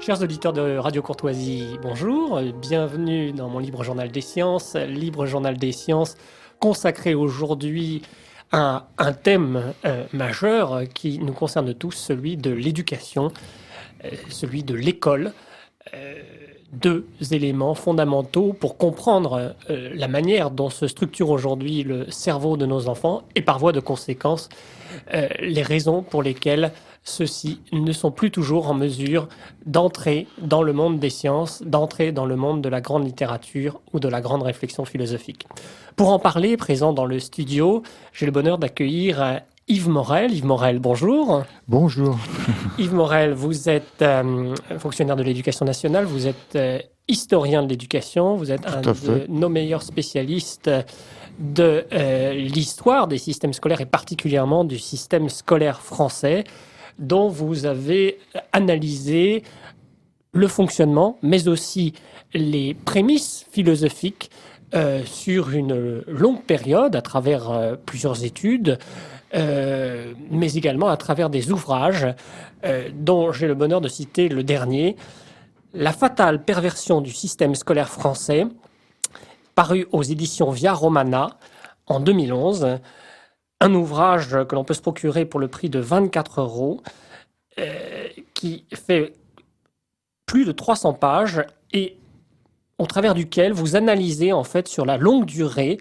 Chers auditeurs de Radio Courtoisie, bonjour, bienvenue dans mon Libre Journal des Sciences, consacré aujourd'hui à un thème majeur qui nous concerne tous, celui de l'éducation, celui de l'école. Deux éléments fondamentaux pour comprendre la manière dont se structure aujourd'hui le cerveau de nos enfants et par voie de conséquence les raisons pour lesquelles ceux-ci ne sont plus toujours en mesure d'entrer dans le monde des sciences, d'entrer dans le monde de la grande littérature ou de la grande réflexion philosophique. Pour en parler, présent dans le studio, j'ai le bonheur d'accueillir Yves Morel. Yves Morel, bonjour. Bonjour. Yves Morel, vous êtes fonctionnaire de l'Éducation nationale, vous êtes historien de l'éducation, vous êtes un de nos meilleurs spécialistes de l'histoire des systèmes scolaires et particulièrement du système scolaire français, dont vous avez analysé le fonctionnement, mais aussi les prémices philosophiques sur une longue période à travers plusieurs études, mais également à travers des ouvrages dont j'ai le bonheur de citer le dernier, La fatale perversion du système scolaire français, paru aux éditions Via Romana en 2011, un ouvrage que l'on peut se procurer pour le prix de 24 €, qui fait plus de 300 pages et au travers duquel vous analysez en fait sur la longue durée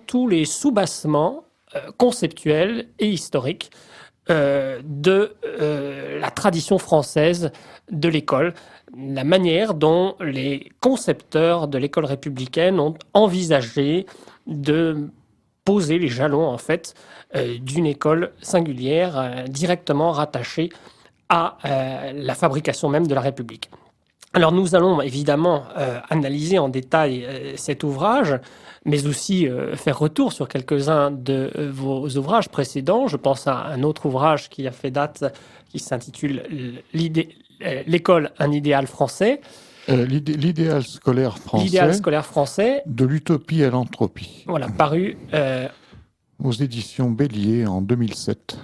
tous les soubassements conceptuels et historiques de la tradition française de l'école, la manière dont les concepteurs de l'école républicaine ont envisagé de poser les jalons en fait d'une école singulière directement rattachée à la fabrication même de la République. Alors nous allons évidemment analyser en détail cet ouvrage, mais aussi faire retour sur quelques-uns de vos ouvrages précédents. Je pense à un autre ouvrage qui a fait date, qui s'intitule L'école, un idéal français. L'idéal scolaire français. L'idéal scolaire français. De l'utopie à l'entropie. Voilà, paru aux éditions Bélier en 2007.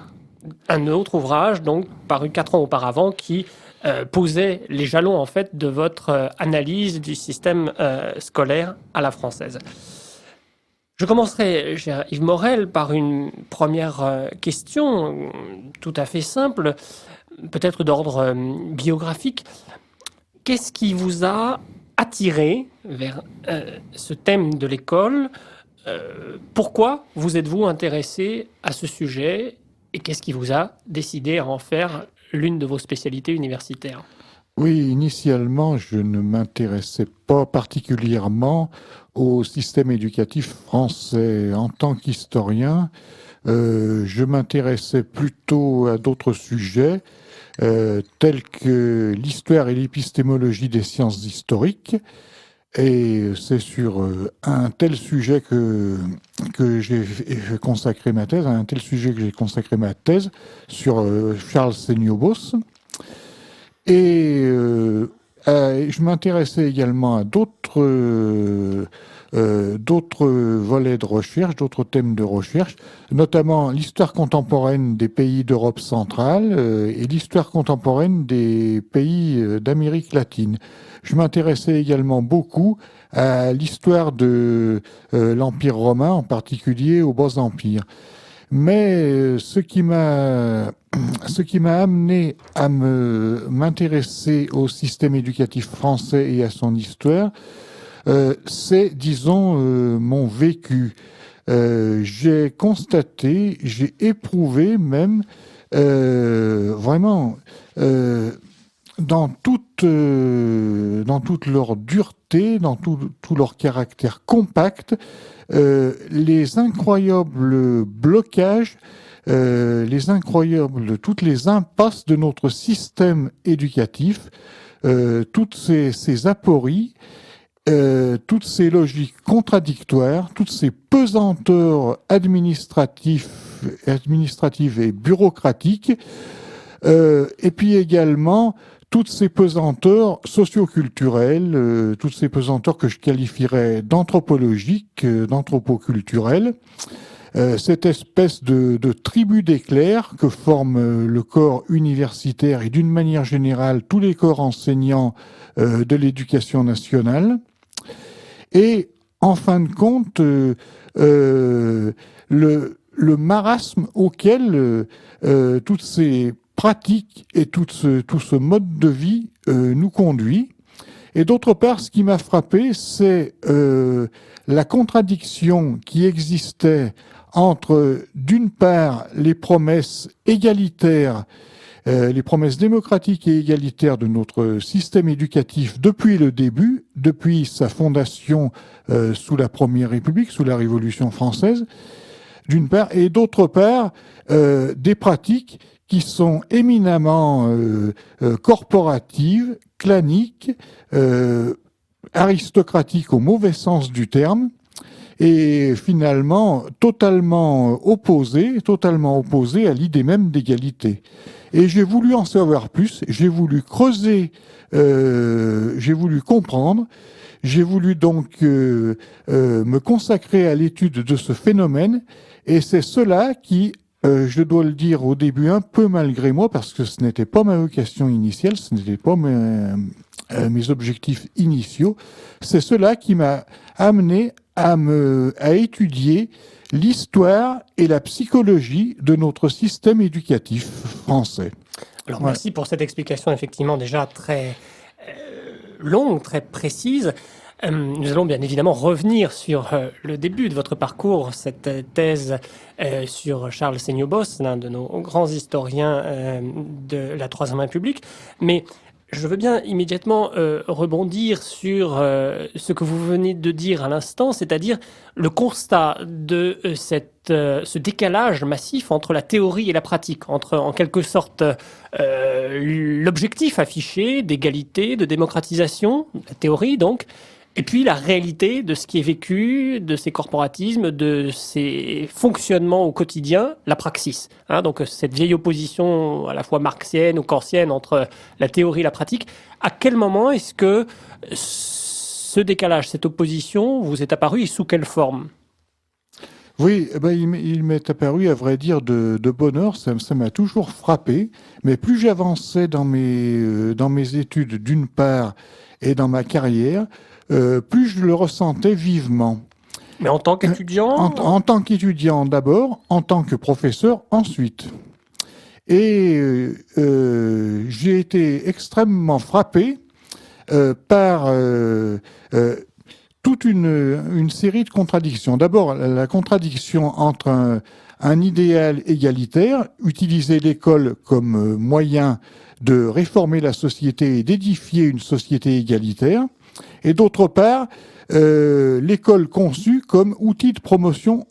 Un autre ouvrage, donc paru 4 ans auparavant, qui posait les jalons en fait de votre analyse du système scolaire à la française. Je commencerai, cher Yves Morel, par une première question tout à fait simple, peut-être d'ordre biographique. Qu'est-ce qui vous a attiré vers ce thème de l'école ? Pourquoi vous êtes-vous intéressé à ce sujet ? Et qu'est-ce qui vous a décidé à en faire l'une de vos spécialités universitaires ? Oui, initialement, je ne m'intéressais pas particulièrement au système éducatif français. En tant qu'historien, je m'intéressais plutôt à d'autres sujets, tels que l'histoire et l'épistémologie des sciences historiques. Et c'est sur un tel sujet que j'ai consacré ma thèse, sur Charles Seniobos. Et je m'intéressais également à d'autres volets de recherche, d'autres thèmes de recherche, notamment l'histoire contemporaine des pays d'Europe centrale et l'histoire contemporaine des pays d'Amérique latine. Je m'intéressais également beaucoup à l'histoire de l'Empire romain, en particulier au Bas-Empire. Mais ce qui m'a amené à m'intéresser au système éducatif français et à son histoire, c'est, disons, mon vécu. J'ai constaté, j'ai éprouvé même, vraiment, dans toute leur dureté, dans tout leur caractère compact, les incroyables blocages, toutes les impasses de notre système éducatif, toutes ces apories, toutes ces logiques contradictoires, toutes ces pesanteurs administratives et bureaucratiques, et puis également toutes ces pesanteurs socioculturelles, toutes ces pesanteurs que je qualifierais d'anthropologiques, d'anthropoculturelles, cette espèce de tribu d'éclairs que forme le corps universitaire et d'une manière générale tous les corps enseignants de l'éducation nationale. Et en fin de compte, le marasme auquel toutes ces pratiques et tout ce mode de vie nous conduit. Et d'autre part, ce qui m'a frappé, c'est la contradiction qui existait entre, d'une part, les promesses égalitaires, les promesses démocratiques et égalitaires de notre système éducatif depuis le début, depuis sa fondation sous la Première République, sous la Révolution française, d'une part, et d'autre part, des pratiques qui sont éminemment corporatives, claniques, aristocratiques au mauvais sens du terme, et finalement totalement opposées à l'idée même d'égalité. Et j'ai voulu en savoir plus, j'ai voulu creuser, j'ai voulu comprendre, j'ai voulu donc me consacrer à l'étude de ce phénomène, et c'est cela qui, je dois le dire au début un peu malgré moi, parce que ce n'était pas ma vocation initiale, ce n'était pas mes objectifs initiaux, c'est cela qui m'a amené à étudier l'histoire et la psychologie de notre système éducatif français. Alors merci pour cette explication effectivement déjà très longue, très précise. Nous allons bien évidemment revenir sur le début de votre parcours, cette thèse sur Charles Seignobos, l'un de nos grands historiens de la Troisième République. Mais je veux bien immédiatement rebondir sur ce que vous venez de dire à l'instant, c'est-à-dire le constat de ce décalage massif entre la théorie et la pratique, entre en quelque sorte l'objectif affiché d'égalité, de démocratisation, la théorie donc, et puis la réalité de ce qui est vécu, de ces corporatismes, de ces fonctionnements au quotidien, la praxis. Hein, donc cette vieille opposition à la fois marxienne ou kantienne entre la théorie et la pratique. À quel moment est-ce que ce décalage, cette opposition vous est apparu et sous quelle forme ? Oui, il m'est apparu, à vrai dire, de bonne heure. Ça m'a toujours frappé. Mais plus j'avançais dans mes études, d'une part, et dans ma carrière, plus je le ressentais vivement. Mais en tant qu'étudiant en tant qu'étudiant d'abord, en tant que professeur ensuite. Et j'ai été extrêmement frappé par toute une série de contradictions. D'abord, la contradiction entre un idéal égalitaire, utiliser l'école comme moyen de réformer la société et d'édifier une société égalitaire, et d'autre part, l'école conçue comme outil de promotion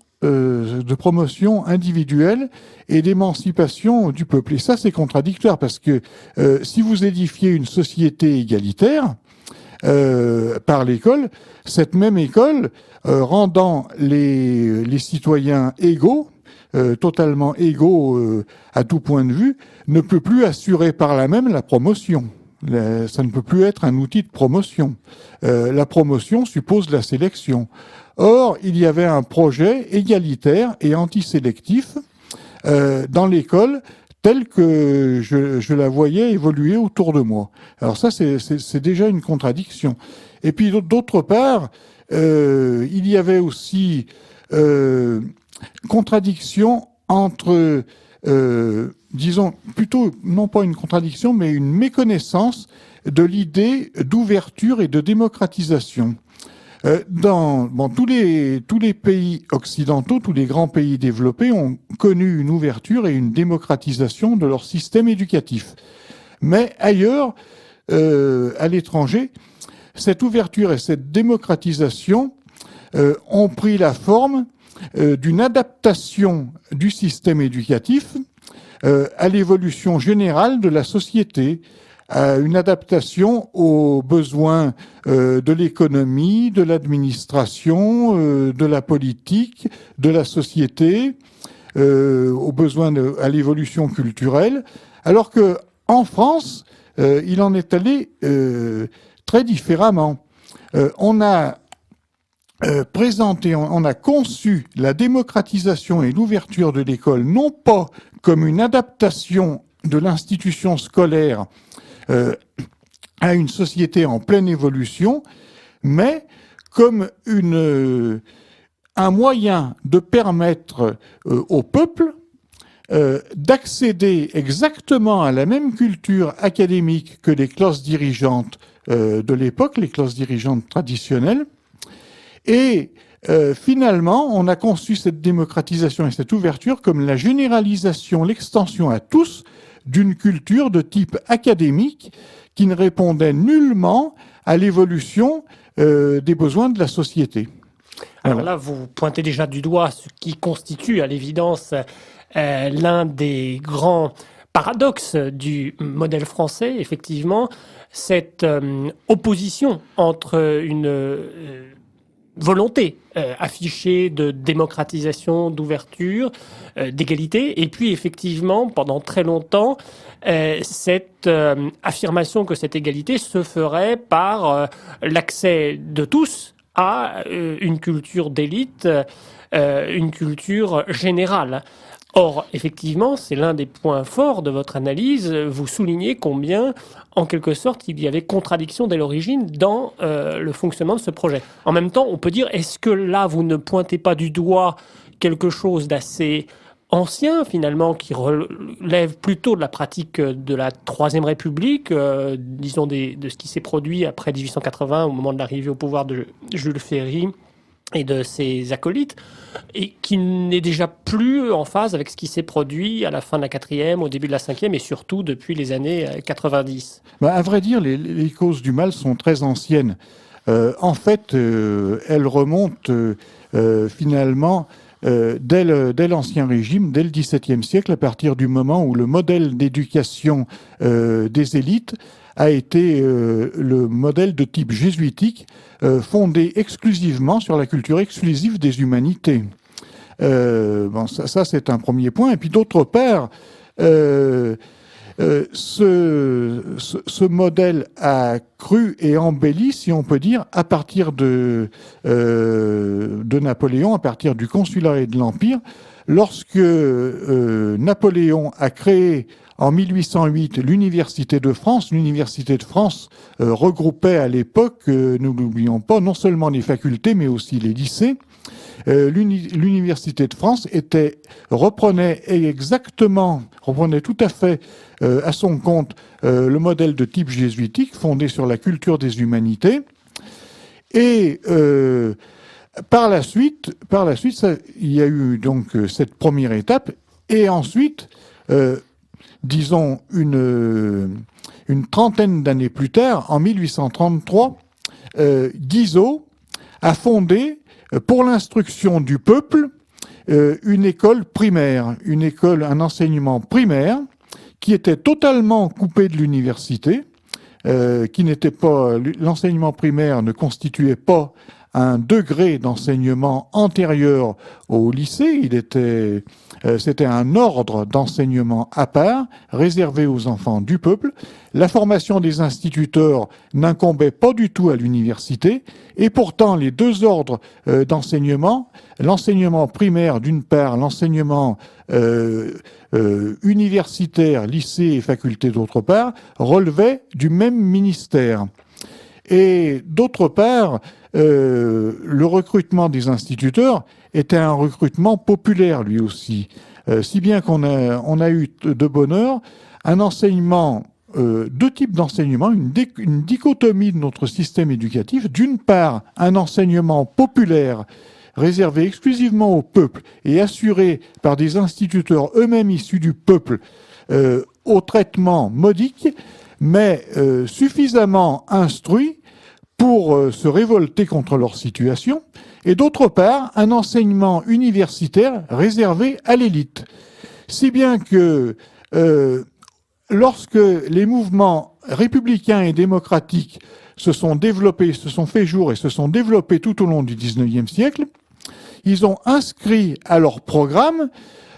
individuelle et d'émancipation du peuple. Et ça, c'est contradictoire, parce que si vous édifiez une société égalitaire par l'école, cette même école, rendant les citoyens égaux, totalement égaux à tout point de vue, ne peut plus assurer par là même la promotion. Ça ne peut plus être un outil de promotion. La promotion suppose la sélection. Or, il y avait un projet égalitaire et antisélectif dans l'école tel que je la voyais évoluer autour de moi. Alors ça, c'est déjà une contradiction. Et puis d'autre part, il y avait aussi contradiction entre, disons, plutôt, non pas une contradiction, mais une méconnaissance de l'idée d'ouverture et de démocratisation. Tous les pays occidentaux, tous les grands pays développés ont connu une ouverture et une démocratisation de leur système éducatif. Mais ailleurs, à l'étranger, cette ouverture et cette démocratisation ont pris la forme d'une adaptation du système éducatif à l'évolution générale de la société, à une adaptation aux besoins de l'économie, de l'administration, de la politique, de la société, aux besoins à l'évolution culturelle, alors que en France, il en est allé très différemment. On a on a conçu la démocratisation et l'ouverture de l'école non pas comme une adaptation de l'institution scolaire à une société en pleine évolution, mais comme un moyen de permettre au peuple d'accéder exactement à la même culture académique que les classes dirigeantes de l'époque, les classes dirigeantes traditionnelles. Et finalement, on a conçu cette démocratisation et cette ouverture comme la généralisation, l'extension à tous d'une culture de type académique qui ne répondait nullement à l'évolution des besoins de la société. Alors là, vous pointez déjà du doigt ce qui constitue à l'évidence l'un des grands paradoxes du modèle français, effectivement, cette opposition entre une volonté affichée de démocratisation, d'ouverture, d'égalité, et puis effectivement, pendant très longtemps, cette affirmation que cette égalité se ferait par l'accès de tous à une culture d'élite, une culture générale. Or, effectivement, c'est l'un des points forts de votre analyse. Vous soulignez combien, en quelque sorte, il y avait contradiction dès l'origine dans le fonctionnement de ce projet. En même temps, on peut dire, est-ce que là, vous ne pointez pas du doigt quelque chose d'assez ancien, finalement, qui relève plutôt de la pratique de la Troisième République, disons de ce qui s'est produit après 1880, au moment de l'arrivée au pouvoir de Jules Ferry et de ses acolytes, et qui n'est déjà plus en phase avec ce qui s'est produit à la fin de la 4e, au début de la 5e, et surtout depuis les années 90. À vrai dire, les causes du mal sont très anciennes. En fait, elles remontent finalement dès l'Ancien Régime, dès le XVIIe siècle, à partir du moment où le modèle d'éducation des élites a été le modèle de type jésuitique, fondé exclusivement sur la culture exclusive des humanités. Ça c'est un premier point. Et puis d'autre part, ce modèle a cru et embelli, si on peut dire, à partir de Napoléon, à partir du consulat et de l'Empire, lorsque Napoléon a créé en 1808 l'Université de France. L'Université de France regroupait à l'époque, nous n'oublions pas, non seulement les facultés, mais aussi les lycées. L'Université de France reprenait tout à fait à son compte le modèle de type jésuitique fondé sur la culture des humanités. Et par la suite, il y a eu donc cette première étape, et ensuite, disons une trentaine d'années plus tard, en 1833, Guizot a fondé pour l'instruction du peuple une école primaire, un enseignement primaire qui était totalement coupé de l'université, l'enseignement primaire ne constituait pas un degré d'enseignement antérieur au lycée, c'était un ordre d'enseignement à part, réservé aux enfants du peuple. La formation des instituteurs n'incombait pas du tout à l'université, et pourtant les deux ordres d'enseignement, l'enseignement primaire d'une part, l'enseignement universitaire, lycée et faculté d'autre part, relevaient du même ministère. Et d'autre part, le recrutement des instituteurs était un recrutement populaire lui aussi, si bien qu'on a eu de bonne heure un enseignement, deux types d'enseignement, une dichotomie de notre système éducatif. D'une part, un enseignement populaire réservé exclusivement au peuple et assuré par des instituteurs eux-mêmes issus du peuple au traitement modique, mais suffisamment instruits pour se révolter contre leur situation, et d'autre part, un enseignement universitaire réservé à l'élite. Si bien que lorsque les mouvements républicains et démocratiques se sont développés, se sont fait jour et se sont développés tout au long du XIXe siècle, ils ont inscrit à leur programme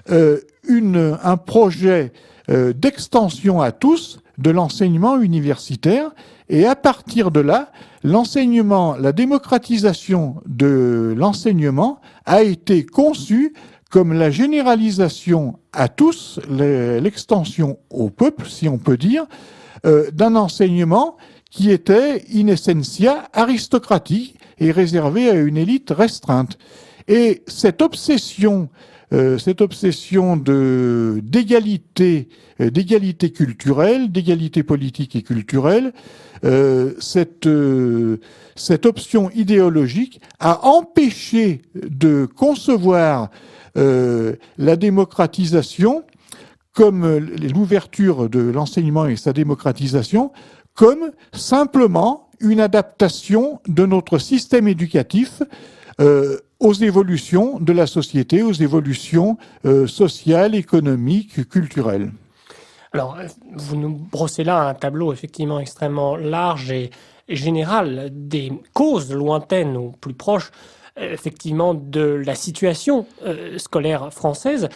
un projet d'extension à tous de l'enseignement universitaire, et à partir de là, la démocratisation de l'enseignement a été conçue comme la généralisation à tous, l'extension au peuple, si on peut dire, d'un enseignement qui était in essentia aristocratique et réservé à une élite restreinte. Et cette obsession d'égalité culturelle, d'égalité politique et culturelle, cette option idéologique a empêché de concevoir la démocratisation comme l'ouverture de l'enseignement et sa démocratisation comme simplement une adaptation de notre système éducatif aux évolutions de la société, aux évolutions sociales, économiques, culturelles. Alors, vous nous brossez là un tableau effectivement extrêmement large et général des causes lointaines ou plus proches effectivement de la situation scolaire française.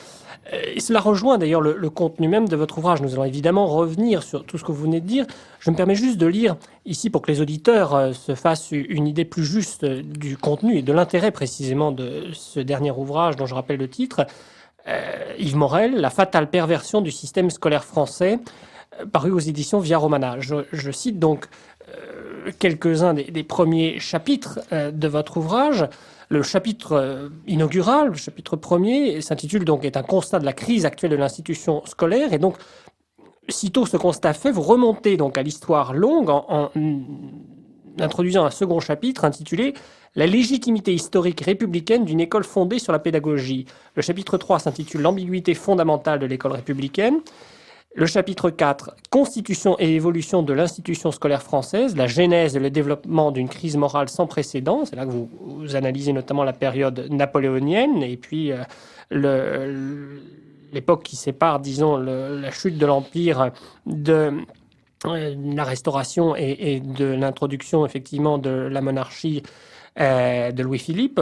Et cela rejoint d'ailleurs le contenu même de votre ouvrage. Nous allons évidemment revenir sur tout ce que vous venez de dire. Je me permets juste de lire ici pour que les auditeurs se fassent une idée plus juste du contenu et de l'intérêt précisément de ce dernier ouvrage dont je rappelle le titre. Yves Morel, La fatale perversion du système scolaire français, paru aux éditions Via Romana. Je cite donc quelques-uns des premiers chapitres de votre ouvrage. Le chapitre inaugural, le chapitre premier, s'intitule donc « Est un constat de la crise actuelle de l'institution scolaire ». Et donc, sitôt ce constat fait, vous remontez donc à l'histoire longue en introduisant un second chapitre intitulé « La légitimité historique républicaine d'une école fondée sur la pédagogie ». Le chapitre 3 s'intitule « L'ambiguïté fondamentale de l'école républicaine ». Le chapitre 4, Constitution et évolution de l'institution scolaire française, la genèse et le développement d'une crise morale sans précédent. C'est là que vous analysez notamment la période napoléonienne et puis l'époque qui sépare, disons, la chute de l'Empire de la Restauration et de l'introduction, effectivement, de la monarchie de Louis-Philippe.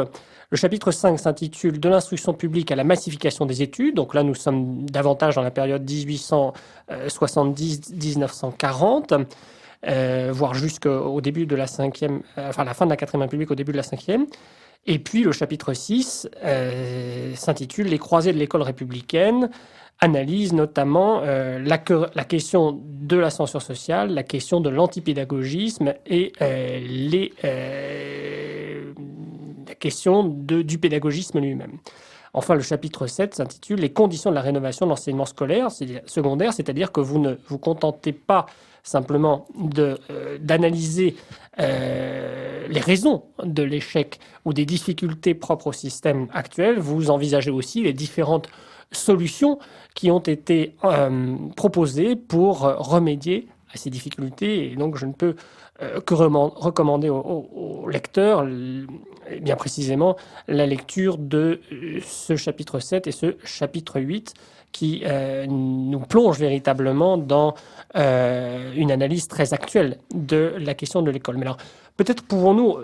Le chapitre 5 s'intitule « De l'instruction publique à la massification des études ». Donc là, nous sommes davantage dans la période 1870-1940, voire jusqu'au début de la cinquième, enfin la fin de la 4e République, au début de la 5e. Et puis le chapitre 6 s'intitule « Les croisées de l'école républicaine », analyse notamment la question de la censure sociale, la question de l'antipédagogisme et la question du pédagogisme lui-même. Enfin, le chapitre 7 s'intitule « Les conditions de la rénovation de l'enseignement secondaire », c'est-à-dire que vous ne vous contentez pas simplement d'analyser les raisons de l'échec ou des difficultés propres au système actuel, vous envisagez aussi les différentes solutions qui ont été proposées pour remédier à ces difficultés. Et donc, je ne peux que recommander aux lecteurs, bien précisément, la lecture de ce chapitre 7 et ce chapitre 8 qui nous plonge véritablement dans une analyse très actuelle de la question de l'école. Mais alors, peut-être pouvons-nous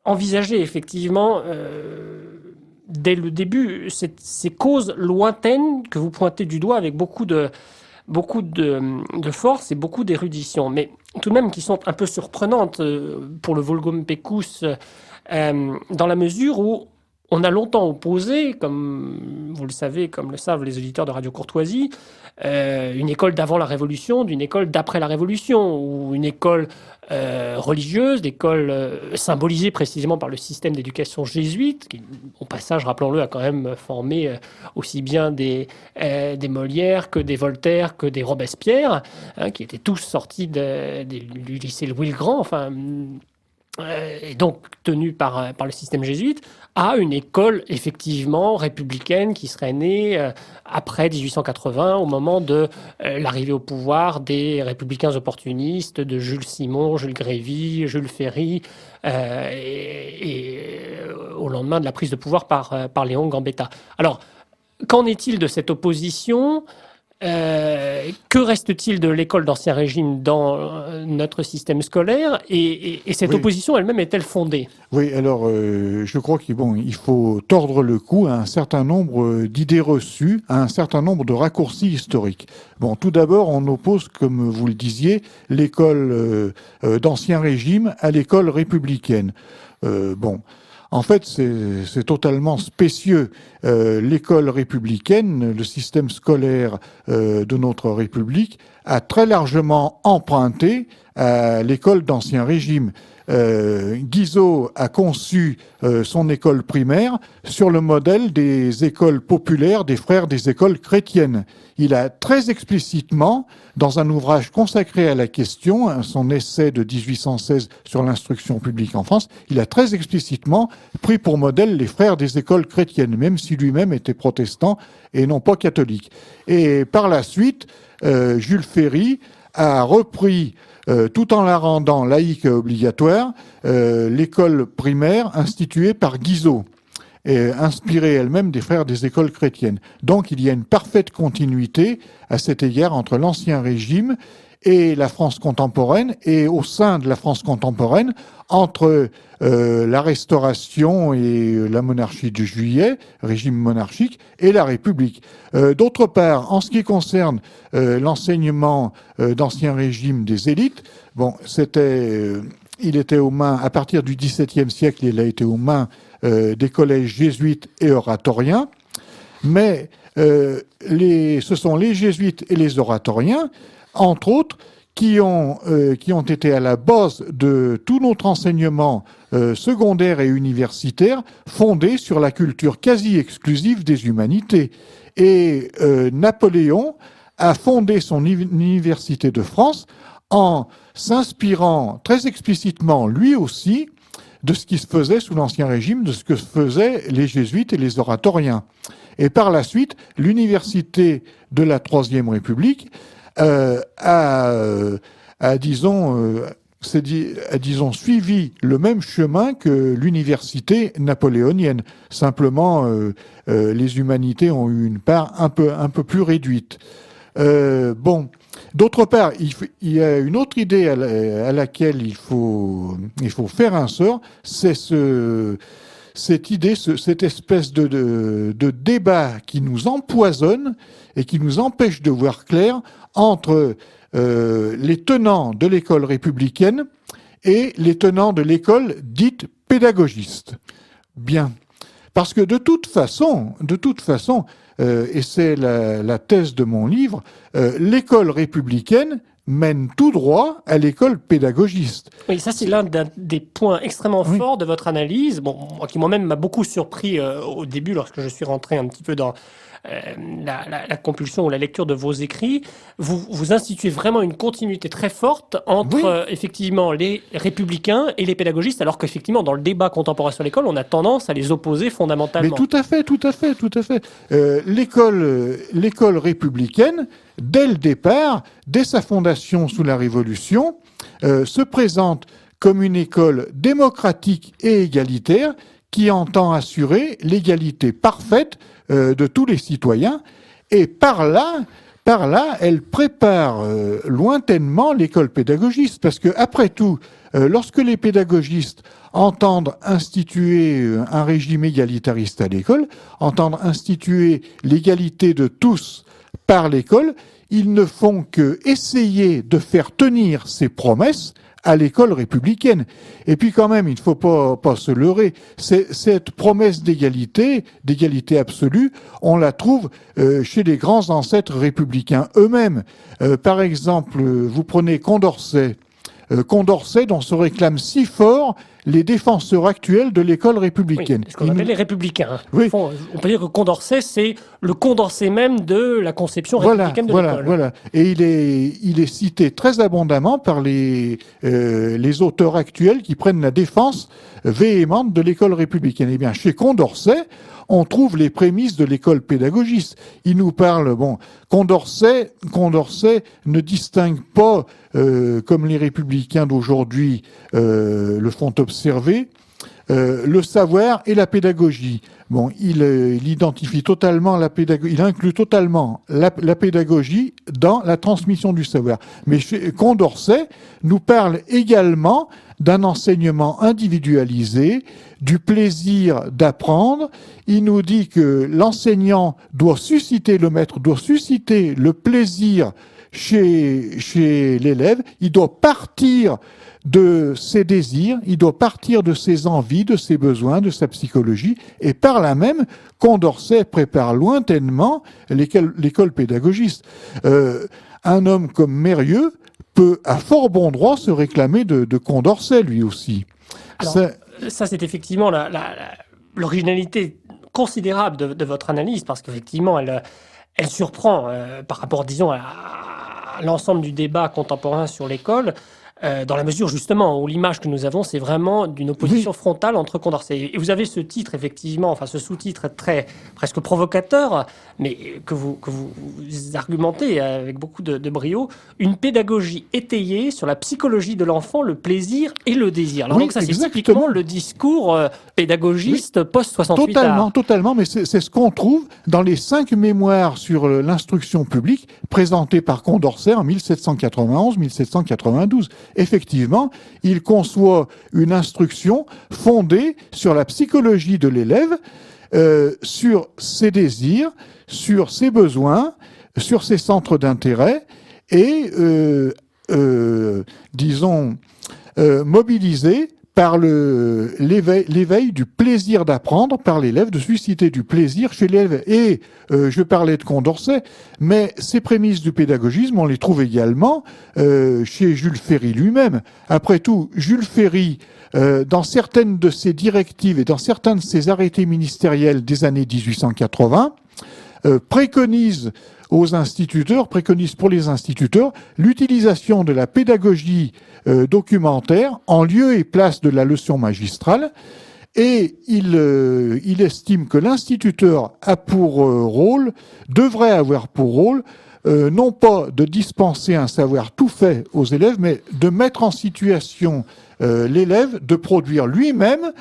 envisager effectivement, dès le début, ces causes lointaines que vous pointez du doigt avec beaucoup de force et beaucoup d'érudition, mais tout de même qui sont un peu surprenantes pour le vulgum pecus, dans la mesure où on a longtemps opposé, comme vous le savez, comme le savent les auditeurs de Radio Courtoisie, une école d'avant la Révolution d'une école d'après la Révolution, ou une école religieuse, d'école symbolisée précisément par le système d'éducation jésuite, qui, au passage, rappelons-le, a quand même formé aussi bien des Molière que des Voltaire que des Robespierre, hein, qui étaient tous sortis du lycée Louis-le-Grand, enfin... et donc tenu par le système jésuite, à une école effectivement républicaine qui serait née après 1880, au moment de l'arrivée au pouvoir des républicains opportunistes, de Jules Simon, Jules Grévy, Jules Ferry, et au lendemain de la prise de pouvoir par Léon Gambetta. Alors, qu'en est-il de cette opposition ? Que reste-t-il de l'école d'Ancien Régime dans notre système scolaire et cette opposition elle-même est-elle fondée? Oui, alors je crois qu'il faut tordre le cou à un certain nombre d'idées reçues, à un certain nombre de raccourcis historiques. Bon, tout d'abord, on oppose, comme vous le disiez, l'école d'Ancien Régime à l'école républicaine. En fait, c'est totalement spécieux. L'école républicaine, le système scolaire de notre République, a très largement emprunté à l'école d'Ancien Régime. Guizot a conçu son école primaire sur le modèle des écoles populaires des frères des écoles chrétiennes. Il a très explicitement, dans un ouvrage consacré à la question, son essai de 1816 sur l'instruction publique en France, il a très explicitement pris pour modèle les frères des écoles chrétiennes, même si lui-même était protestant et non pas catholique. Et par la suite, Jules Ferry a repris, tout en la rendant laïque et obligatoire, l'école primaire instituée par Guizot, et inspirée elle-même des frères des écoles chrétiennes. Donc il y a une parfaite continuité à cet égard entre l'Ancien Régime et la France contemporaine, et au sein de la France contemporaine, entre la Restauration et la monarchie de Juillet, régime monarchique, et la République. D'autre part, en ce qui concerne l'enseignement d'Ancien Régime des élites, il était aux mains, à partir du XVIIe siècle, il a été aux mains des collèges jésuites et oratoriens, mais ce sont les jésuites et les oratoriens, entre autres, qui ont été à la base de tout notre enseignement secondaire et universitaire, fondé sur la culture quasi exclusive des humanités. Et Napoléon a fondé son université de France en s'inspirant très explicitement, lui aussi, de ce qui se faisait sous l'Ancien Régime, de ce que faisaient les jésuites et les oratoriens. Et par la suite, l'université de la Troisième République a suivi le même chemin que l'université napoléonienne. Simplement, les humanités ont eu une part un peu plus réduite. D'autre part, il y a une autre idée à laquelle il faut faire un sort, c'est cette idée, cette espèce de débat qui nous empoisonne et qui nous empêche de voir clair entre les tenants de l'école républicaine et les tenants de l'école dite pédagogiste. Bien. Parce que de toute façon, et c'est la thèse de mon livre, l'école républicaine mène tout droit à l'école pédagogiste. Oui, ça c'est l'un des points extrêmement forts de votre analyse, qui moi-même m'a beaucoup surpris au début lorsque je suis rentré un petit peu dans la compulsion ou la lecture de vos écrits. Vous instituez vraiment une continuité très forte entre effectivement les républicains et les pédagogistes, alors qu'effectivement dans le débat contemporain sur l'école, on a tendance à les opposer fondamentalement. Mais tout à fait. L'école républicaine, dès le départ, dès sa fondation sous la Révolution, se présente comme une école démocratique et égalitaire qui entend assurer l'égalité parfaite de tous les citoyens, et par là, elle prépare lointainement l'école pédagogiste, parce que après tout, lorsque les pédagogistes entendent instituer un régime égalitariste à l'école, entendent instituer l'égalité de tous par l'école, ils ne font que essayer de faire tenir ces promesses à l'école républicaine. Et puis quand même, il ne faut pas se leurrer, cette promesse d'égalité absolue, on la trouve chez les grands ancêtres républicains eux-mêmes. Par exemple, vous prenez Condorcet, dont se réclament si fort les défenseurs actuels de l'école républicaine. Oui, ce qu'on appelle les républicains. Oui. On peut dire que Condorcet, c'est le Condorcet même de la conception républicaine de l'école. Voilà. Et il est cité très abondamment par les auteurs actuels qui prennent la défense véhémente de l'école républicaine. Eh bien, chez Condorcet, on trouve les prémices de l'école pédagogiste. Il nous parle, Condorcet ne distingue pas, comme les républicains d'aujourd'hui le font observer, le savoir et la pédagogie. Bon, il identifie totalement la pédagogie, il inclut totalement la pédagogie dans la transmission du savoir. Mais Condorcet nous parle également d'un enseignement individualisé, du plaisir d'apprendre. Il nous dit que l'enseignant doit susciter, le maître doit susciter le plaisir chez l'élève. Il doit partir de ses désirs, il doit partir de ses envies, de ses besoins, de sa psychologie, et par là même, Condorcet prépare lointainement l'école pédagogiste. Un homme comme Mérieux peut à fort bon droit se réclamer de Condorcet, lui aussi. Alors, ça, c'est effectivement l'originalité considérable de votre analyse, parce qu'effectivement, elle surprend par rapport, disons, à l'ensemble du débat contemporain sur l'école, dans la mesure justement où l'image que nous avons, c'est vraiment d'une opposition frontale entre Condorcet. Et vous avez ce titre, effectivement, enfin ce sous-titre très presque provocateur, mais que vous argumentez avec beaucoup de brio, une pédagogie étayée sur la psychologie de l'enfant, le plaisir et le désir. Alors donc ça, c'est typiquement le discours pédagogiste post-68. Totalement, mais c'est ce qu'on trouve dans les 5 mémoires sur l'instruction publique présentées par Condorcet en 1791-1792. Effectivement, il conçoit une instruction fondée sur la psychologie de l'élève, sur ses désirs, sur ses besoins, sur ses centres d'intérêt et, mobilisé par l'éveil du plaisir d'apprendre par l'élève, de susciter du plaisir chez l'élève. Et je parlais de Condorcet, mais ces prémices du pédagogisme, on les trouve également chez Jules Ferry lui-même. Après tout, Jules Ferry, dans certaines de ses directives et dans certains de ses arrêtés ministériels des années 1880, préconise pour les instituteurs l'utilisation de la pédagogie documentaire en lieu et place de la leçon magistrale, et il estime que l'instituteur devrait avoir pour rôle non pas de dispenser un savoir tout fait aux élèves, mais de mettre en situation l'élève de produire lui-même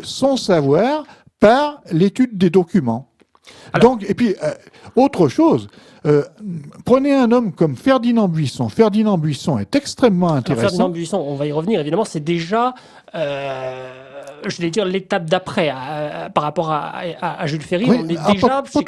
son savoir par l'étude des documents. Alors, donc, et puis, autre chose, prenez un homme comme Ferdinand Buisson. Ferdinand Buisson est extrêmement intéressant. Alors, Ferdinand Buisson, on va y revenir, évidemment, c'est déjà, je vais dire, l'étape d'après par rapport à Jules Ferry. Oui, on est déjà chez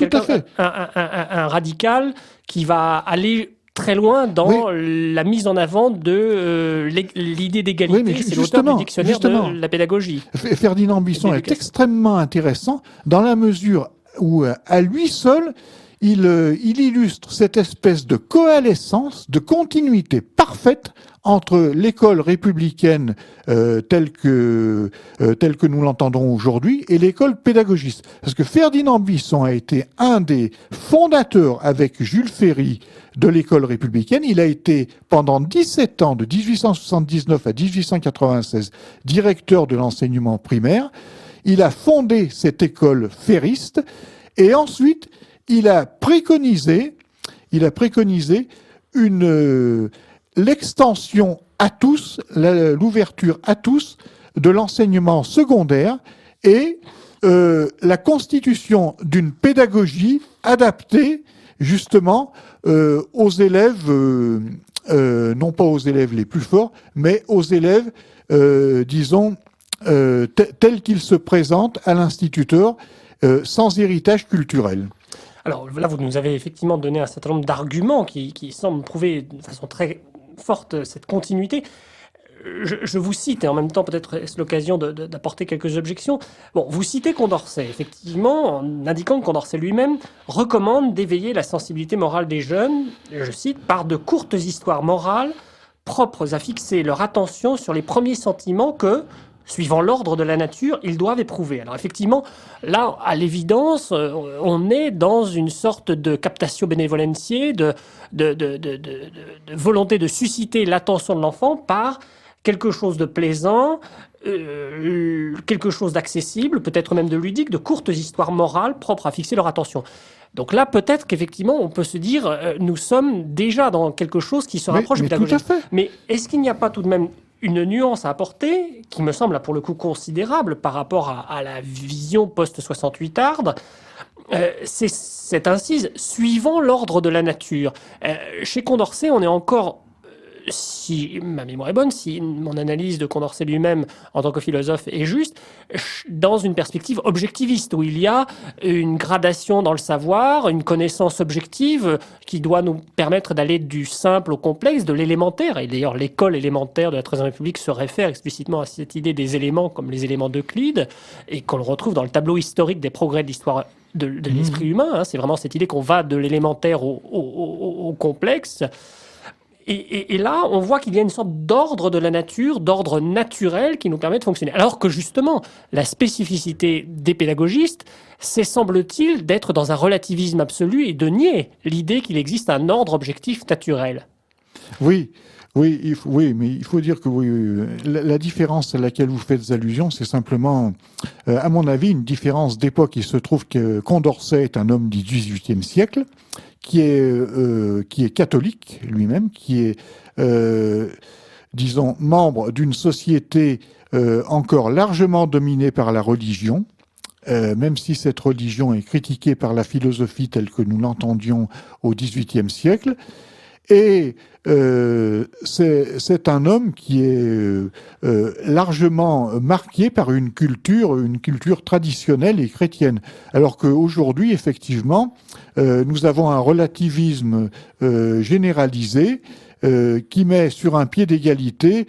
un radical qui va aller très loin dans la mise en avant de l'idée d'égalité. Oui, c'est l'auteur du dictionnaire de la pédagogie. Ferdinand Buisson est extrêmement intéressant dans la mesure où, à lui seul, il illustre cette espèce de coalescence, de continuité parfaite entre l'école républicaine telle que nous l'entendons aujourd'hui et l'école pédagogiste. Parce que Ferdinand Buisson a été un des fondateurs avec Jules Ferry de l'école républicaine. Il a été pendant 17 ans, de 1879 à 1896, directeur de l'enseignement primaire. Il a fondé cette école ferriste et ensuite il a préconisé l'extension à tous, l'ouverture à tous de l'enseignement secondaire et la constitution d'une pédagogie adaptée justement aux élèves, non pas aux élèves les plus forts, mais aux élèves, tels qu'ils se présentent à l'instituteur, sans héritage culturel. Alors là, vous nous avez effectivement donné un certain nombre d'arguments qui semblent prouver de façon très forte cette continuité. Je vous cite, et en même temps, peut-être est-ce l'occasion d'apporter quelques objections. Bon, vous citez Condorcet, effectivement, en indiquant que Condorcet lui-même recommande d'éveiller la sensibilité morale des jeunes, je cite, par de courtes histoires morales propres à fixer leur attention sur les premiers sentiments que, suivant l'ordre de la nature, ils doivent éprouver. Alors effectivement, là, à l'évidence, on est dans une sorte de captatio benevolentiae, de volonté de susciter l'attention de l'enfant par quelque chose de plaisant, quelque chose d'accessible, peut-être même de ludique, de courtes histoires morales propres à fixer leur attention. Donc là, peut-être qu'effectivement, on peut se dire, nous sommes déjà dans quelque chose qui se rapproche du pédagogique. Tout à fait. Mais est-ce qu'il n'y a pas tout de même une nuance à apporter qui me semble pour le coup considérable par rapport à la vision post-68 Ardres. C'est cette incise suivant l'ordre de la nature. Chez Condorcet, on est encore, si ma mémoire est bonne, si mon analyse de Condorcet lui-même en tant que philosophe est juste, dans une perspective objectiviste, où il y a une gradation dans le savoir, une connaissance objective qui doit nous permettre d'aller du simple au complexe, de l'élémentaire. Et d'ailleurs, l'école élémentaire de la Troisième République se réfère explicitement à cette idée des éléments comme les éléments d'Euclide, et qu'on le retrouve dans le tableau historique des progrès de l'histoire de l'esprit humain. Hein. C'est vraiment cette idée qu'on va de l'élémentaire au complexe. Et là, on voit qu'il y a une sorte d'ordre de la nature, d'ordre naturel qui nous permet de fonctionner. Alors que justement, la spécificité des pédagogistes, c'est, semble-t-il, d'être dans un relativisme absolu et de nier l'idée qu'il existe un ordre objectif naturel. Oui, mais il faut dire que la différence à laquelle vous faites allusion, c'est simplement, à mon avis, une différence d'époque. Il se trouve que Condorcet est un homme du XVIIIe siècle, qui est catholique lui-même, qui est, disons, membre d'une société encore largement dominée par la religion, même si cette religion est critiquée par la philosophie telle que nous l'entendions au XVIIIe siècle. Et c'est un homme qui est largement marqué par une culture traditionnelle et chrétienne. Alors qu'aujourd'hui, effectivement, nous avons un relativisme généralisé qui met sur un pied d'égalité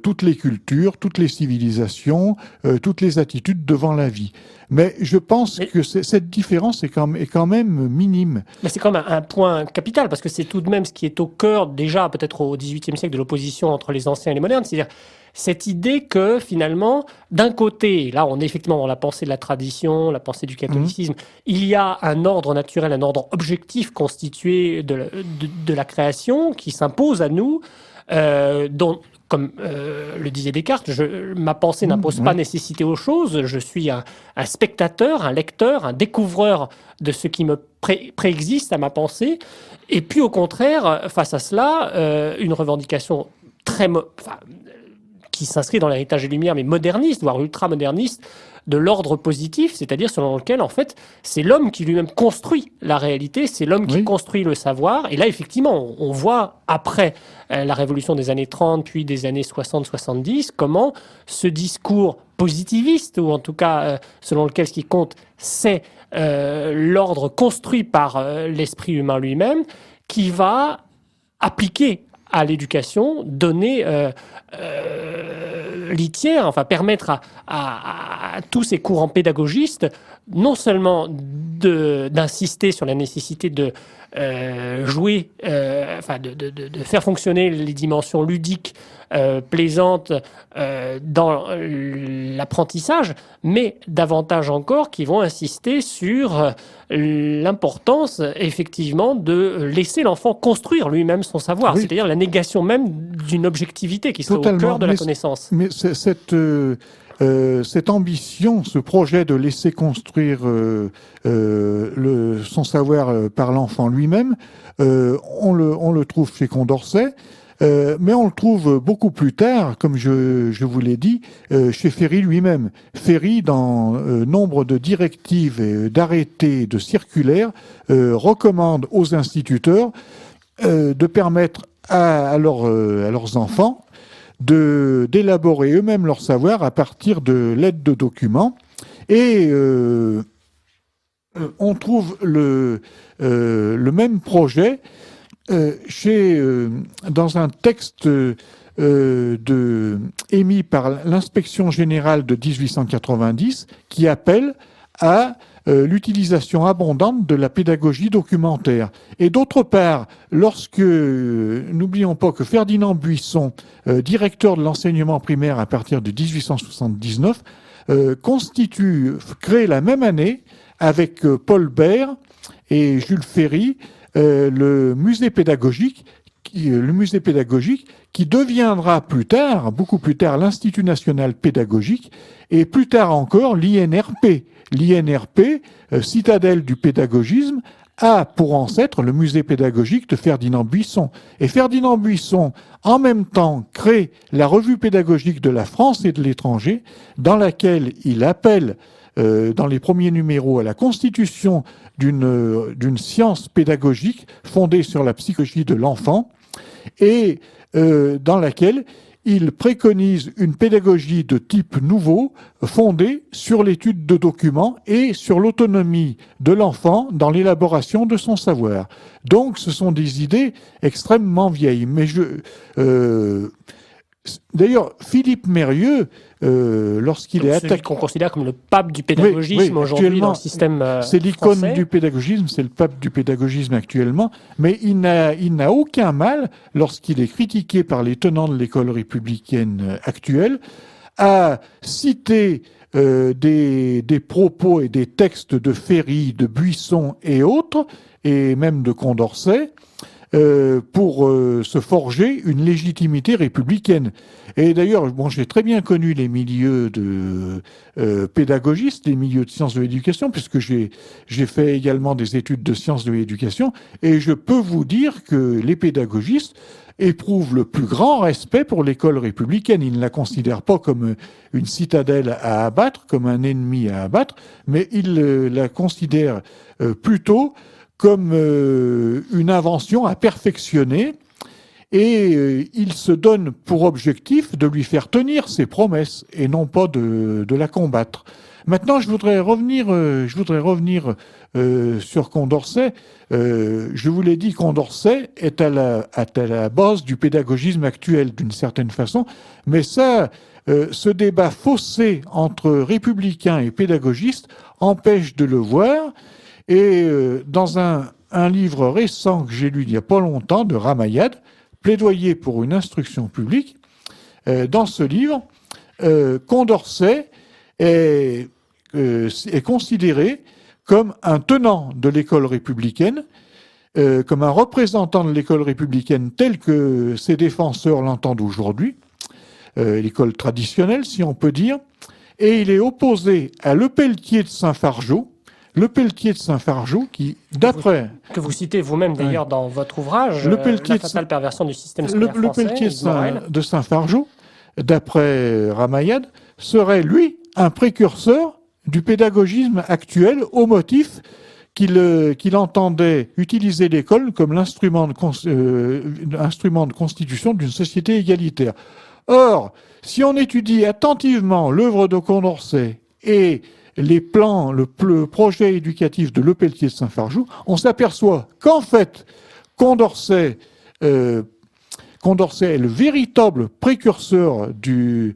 toutes les cultures, toutes les civilisations, toutes les attitudes devant la vie. Mais je pense que cette différence est quand même minime. Mais c'est quand même un point capital, parce que c'est tout de même ce qui est au cœur, déjà peut-être au XVIIIe siècle, de l'opposition entre les anciens et les modernes. C'est-à-dire cette idée que finalement, d'un côté, là on est effectivement dans la pensée de la tradition, la pensée du catholicisme, il y a un ordre naturel, un ordre objectif constitué de la création qui s'impose à nous, dont... Comme le disait Descartes, ma pensée n'impose pas nécessité aux choses. Je suis un spectateur, un lecteur, un découvreur de ce qui me préexiste à ma pensée. Et puis au contraire, face à cela, une revendication qui s'inscrit dans l'héritage des Lumières, mais moderniste, voire ultra-moderniste, de l'ordre positif, c'est-à-dire selon lequel, en fait, c'est l'homme qui lui-même construit la réalité, c'est l'homme qui construit le savoir. Et là, effectivement, on voit, après la révolution des années 30, puis des années 60-70, comment ce discours positiviste, ou en tout cas, selon lequel ce qui compte, c'est l'ordre construit par l'esprit humain lui-même, qui va appliquer à l'éducation, donner litière, enfin permettre à tous ces courants pédagogistes non seulement d'insister sur la nécessité de jouer, de faire fonctionner les dimensions ludiques plaisantes dans l'apprentissage, mais davantage encore qui vont insister sur l'importance effectivement de laisser l'enfant construire lui-même son savoir, c'est-à-dire la négation même d'une objectivité qui serait au cœur de la connaissance. Mais cette ambition, ce projet de laisser construire son savoir par l'enfant lui-même, on le trouve chez Condorcet, mais on le trouve beaucoup plus tard, comme je vous l'ai dit, chez Ferry lui-même. Ferry, dans nombre de directives, d'arrêtés, de circulaires, recommande aux instituteurs de permettre à leurs enfants d'élaborer eux-mêmes leur savoir à partir de l'aide de documents. Et on trouve le même projet dans un texte émis par l'inspection générale de 1890 qui appelle à l'utilisation abondante de la pédagogie documentaire. Et d'autre part, n'oublions pas que Ferdinand Buisson, directeur de l'enseignement primaire à partir de 1879, crée la même année avec Paul Bert et Jules Ferry le musée pédagogique qui deviendra beaucoup plus tard, l'Institut national pédagogique et plus tard encore l'INRP, citadelle du pédagogisme, a pour ancêtre le musée pédagogique de Ferdinand Buisson. Et Ferdinand Buisson, en même temps, crée la revue pédagogique de la France et de l'étranger, dans laquelle il appelle, dans les premiers numéros, à la constitution d'une science pédagogique fondée sur la psychologie de l'enfant, et dans laquelle il préconise une pédagogie de type nouveau, fondée sur l'étude de documents et sur l'autonomie de l'enfant dans l'élaboration de son savoir. Donc, ce sont des idées extrêmement vieilles. Mais d'ailleurs, Philippe Mérieux, lorsqu'il est attaqué, qu'on considère comme le pape du pédagogisme aujourd'hui dans le système c'est l'icône du pédagogisme, c'est le pape du pédagogisme actuellement, mais il n'a aucun mal, lorsqu'il est critiqué par les tenants de l'école républicaine actuelle, à citer des propos et des textes de Ferry, de Buisson et autres, et même de Condorcet, pour se forger une légitimité républicaine. Et d'ailleurs, bon, j'ai très bien connu les milieux de pédagogistes, les milieux de sciences de l'éducation, puisque j'ai fait également des études de sciences de l'éducation, et je peux vous dire que les pédagogistes éprouvent le plus grand respect pour l'école républicaine. Ils ne la considèrent pas comme une citadelle à abattre, comme un ennemi à abattre, mais ils la considèrent plutôt comme une invention à perfectionner, et il se donne pour objectif de lui faire tenir ses promesses et non pas de la combattre. Maintenant, je voudrais revenir sur Condorcet. Je vous l'ai dit, Condorcet est à la base du pédagogisme actuel d'une certaine façon, mais ça, ce débat faussé entre républicains et pédagogistes empêche de le voir. Et dans un livre récent que j'ai lu il n'y a pas longtemps, de Ramayad, Plaidoyer pour une instruction publique, dans ce livre, Condorcet est considéré comme un tenant de l'école républicaine, comme un représentant de l'école républicaine telle que ses défenseurs l'entendent aujourd'hui, l'école traditionnelle, si on peut dire, et il est opposé à Lepelletier de Saint-Fargeau, Lepelletier de Saint-Fargeau, qui, d'après... Que vous citez vous-même d'ailleurs dans votre ouvrage, La fatale perversion du système scolaire français. Lepelletier de Saint-Fargeau, d'après Ramayad, serait, lui, un précurseur du pédagogisme actuel au motif qu'il entendait utiliser l'école comme l'instrument de constitution d'une société égalitaire. Or, si on étudie attentivement l'œuvre de Condorcet et les plans, le projet éducatif de Lepelletier de Saint-Fargeau, on s'aperçoit qu'en fait, Condorcet est le véritable précurseur d'une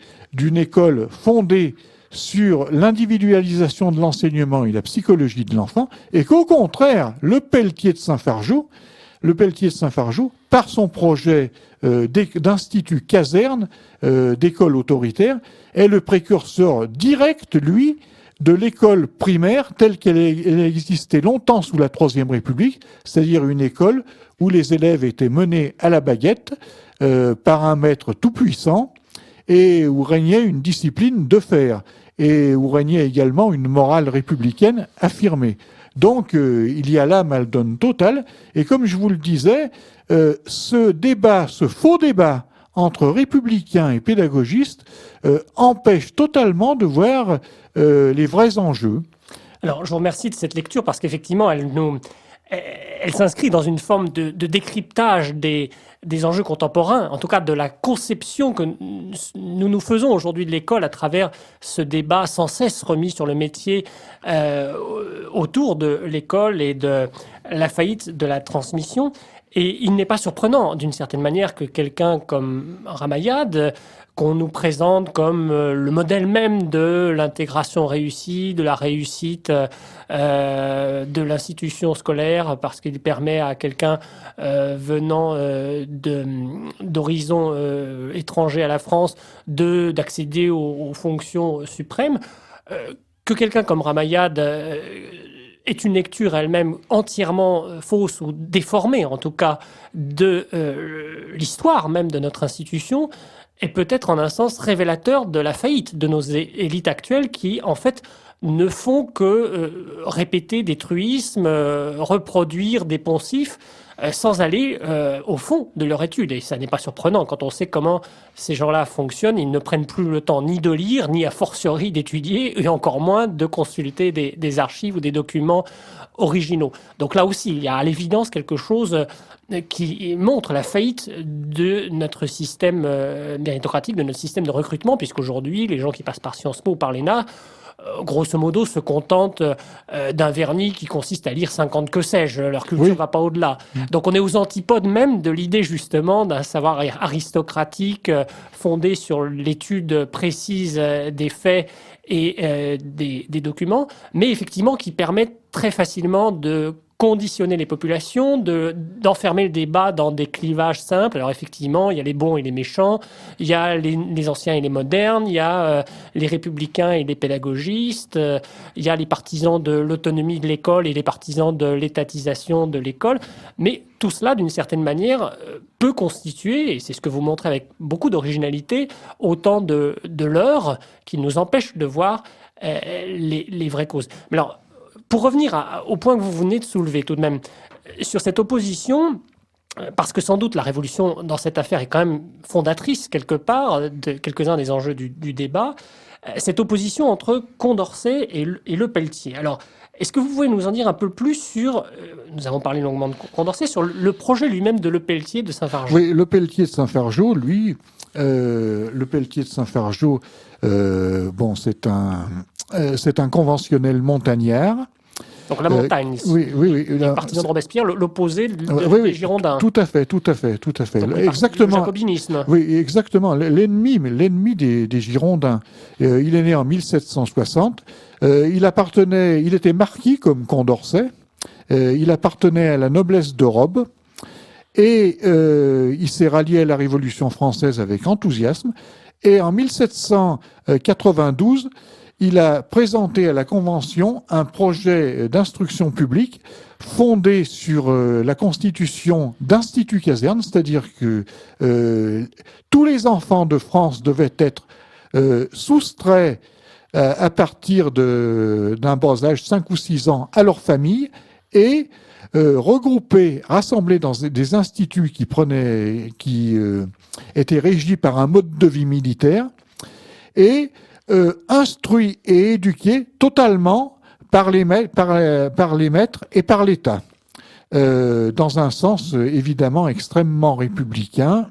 école fondée sur l'individualisation de l'enseignement et la psychologie de l'enfant, et qu'au contraire, Lepelletier de Saint-Fargeau, par son projet d'institut caserne, d'école autoritaire, est le précurseur direct, lui, de l'école primaire telle qu'elle a existé longtemps sous la Troisième République, c'est-à-dire une école où les élèves étaient menés à la baguette par un maître tout-puissant et où régnait une discipline de fer et où régnait également une morale républicaine affirmée. Donc il y a là mal-donne totale, et comme je vous le disais, ce faux débat entre républicains et pédagogistes empêche totalement de voir les vrais enjeux. Alors, je vous remercie de cette lecture parce qu'effectivement, elle s'inscrit dans une forme de décryptage des enjeux contemporains, en tout cas de la conception que nous faisons aujourd'hui de l'école à travers ce débat sans cesse remis sur le métier autour de l'école et de la faillite de la transmission. Et il n'est pas surprenant, d'une certaine manière, que quelqu'un comme Ramayad, qu'on nous présente comme le modèle même de l'intégration réussie, de la réussite de l'institution scolaire, parce qu'il permet à quelqu'un venant d'horizons étrangers à la France d'accéder aux fonctions suprêmes, que quelqu'un comme Ramayad est une lecture elle-même entièrement fausse ou déformée, en tout cas, de l'histoire même de notre institution, est peut-être en un sens révélateur de la faillite de nos élites actuelles qui, en fait, ne font que répéter des truismes, reproduire des poncifs, sans aller au fond de leur étude. Et ça n'est pas surprenant quand on sait comment ces gens-là fonctionnent. Ils ne prennent plus le temps ni de lire, ni a fortiori d'étudier, et encore moins de consulter des archives ou des documents originaux. Donc là aussi, il y a à l'évidence quelque chose qui montre la faillite de notre système méritocratique, de notre système de recrutement, puisqu'aujourd'hui, les gens qui passent par Sciences Po ou par l'ENA, grosso modo, se contentent d'un vernis qui consiste à lire 50 que sais-je. Leur culture ne va pas au-delà. Donc on est aux antipodes même de l'idée justement d'un savoir aristocratique fondé sur l'étude précise des faits et des documents, mais effectivement qui permet très facilement de conditionner les populations, d'enfermer le débat dans des clivages simples. Alors effectivement, il y a les bons et les méchants, il y a les anciens et les modernes, il y a les républicains et les pédagogistes, il y a les partisans de l'autonomie de l'école et les partisans de l'étatisation de l'école. Mais tout cela, d'une certaine manière, peut constituer, et c'est ce que vous montrez avec beaucoup d'originalité, autant de leurres qui nous empêchent de voir les vraies causes. Mais alors, pour revenir au point que vous venez de soulever tout de même, sur cette opposition, parce que sans doute la révolution dans cette affaire est quand même fondatrice quelque part de quelques-uns des enjeux du débat, cette opposition entre Condorcet et Lepelletier. Alors, est-ce que vous pouvez nous en dire un peu plus sur, nous avons parlé longuement de Condorcet, sur le projet lui-même de Lepelletier de Saint-Fargeau? Oui, Lepelletier de Saint-Fargeau, lui, Lepelletier de Saint-Fargeau, bon, c'est un conventionnel montagnard. Donc la montagne, oui. Les partisans de Robespierre, l'opposé des Girondins. Tout à fait. Donc, exactement. Le jacobinisme. Oui, exactement. L'ennemi des Girondins. Il est né en 1760. Il était marquis comme Condorcet. Il appartenait à la noblesse de robe. Et il s'est rallié à la Révolution française avec enthousiasme. Et en 1792, il a présenté à la Convention un projet d'instruction publique fondé sur la constitution d'instituts casernes, c'est-à-dire que tous les enfants de France devaient être soustraits à partir d'un bas âge, 5 ou 6 ans, à leur famille et regroupés, rassemblés dans des instituts qui étaient régis par un mode de vie militaire et instruits et éduqués totalement par les maîtres et par l'État, dans un sens évidemment extrêmement républicain,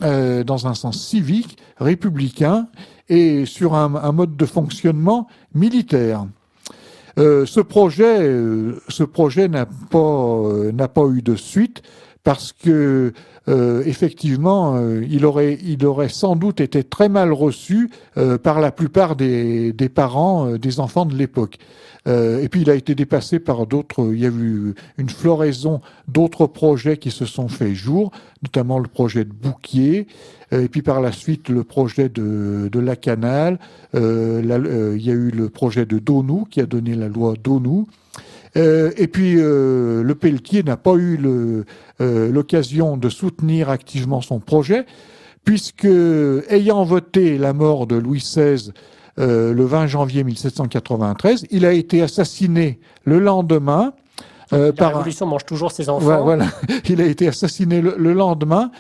dans un sens civique, républicain, et sur un mode de fonctionnement militaire. Ce projet n'a pas eu de suite parce que effectivement, il aurait sans doute été très mal reçu par la plupart des parents des enfants de l'époque. Et puis il a été dépassé par d'autres. Il y a eu une floraison d'autres projets qui se sont fait jour, notamment le projet de Bouquier, et puis par la suite le projet de Lacanal. Il y a eu le projet de Donou qui a donné la loi Donou. Et puis Lepelletier n'a pas eu l'occasion de soutenir activement son projet, puisque ayant voté la mort de Louis XVI le 20 janvier 1793, il a été assassiné le lendemain. La Révolution mange toujours ses enfants. Voilà, il a été assassiné le lendemain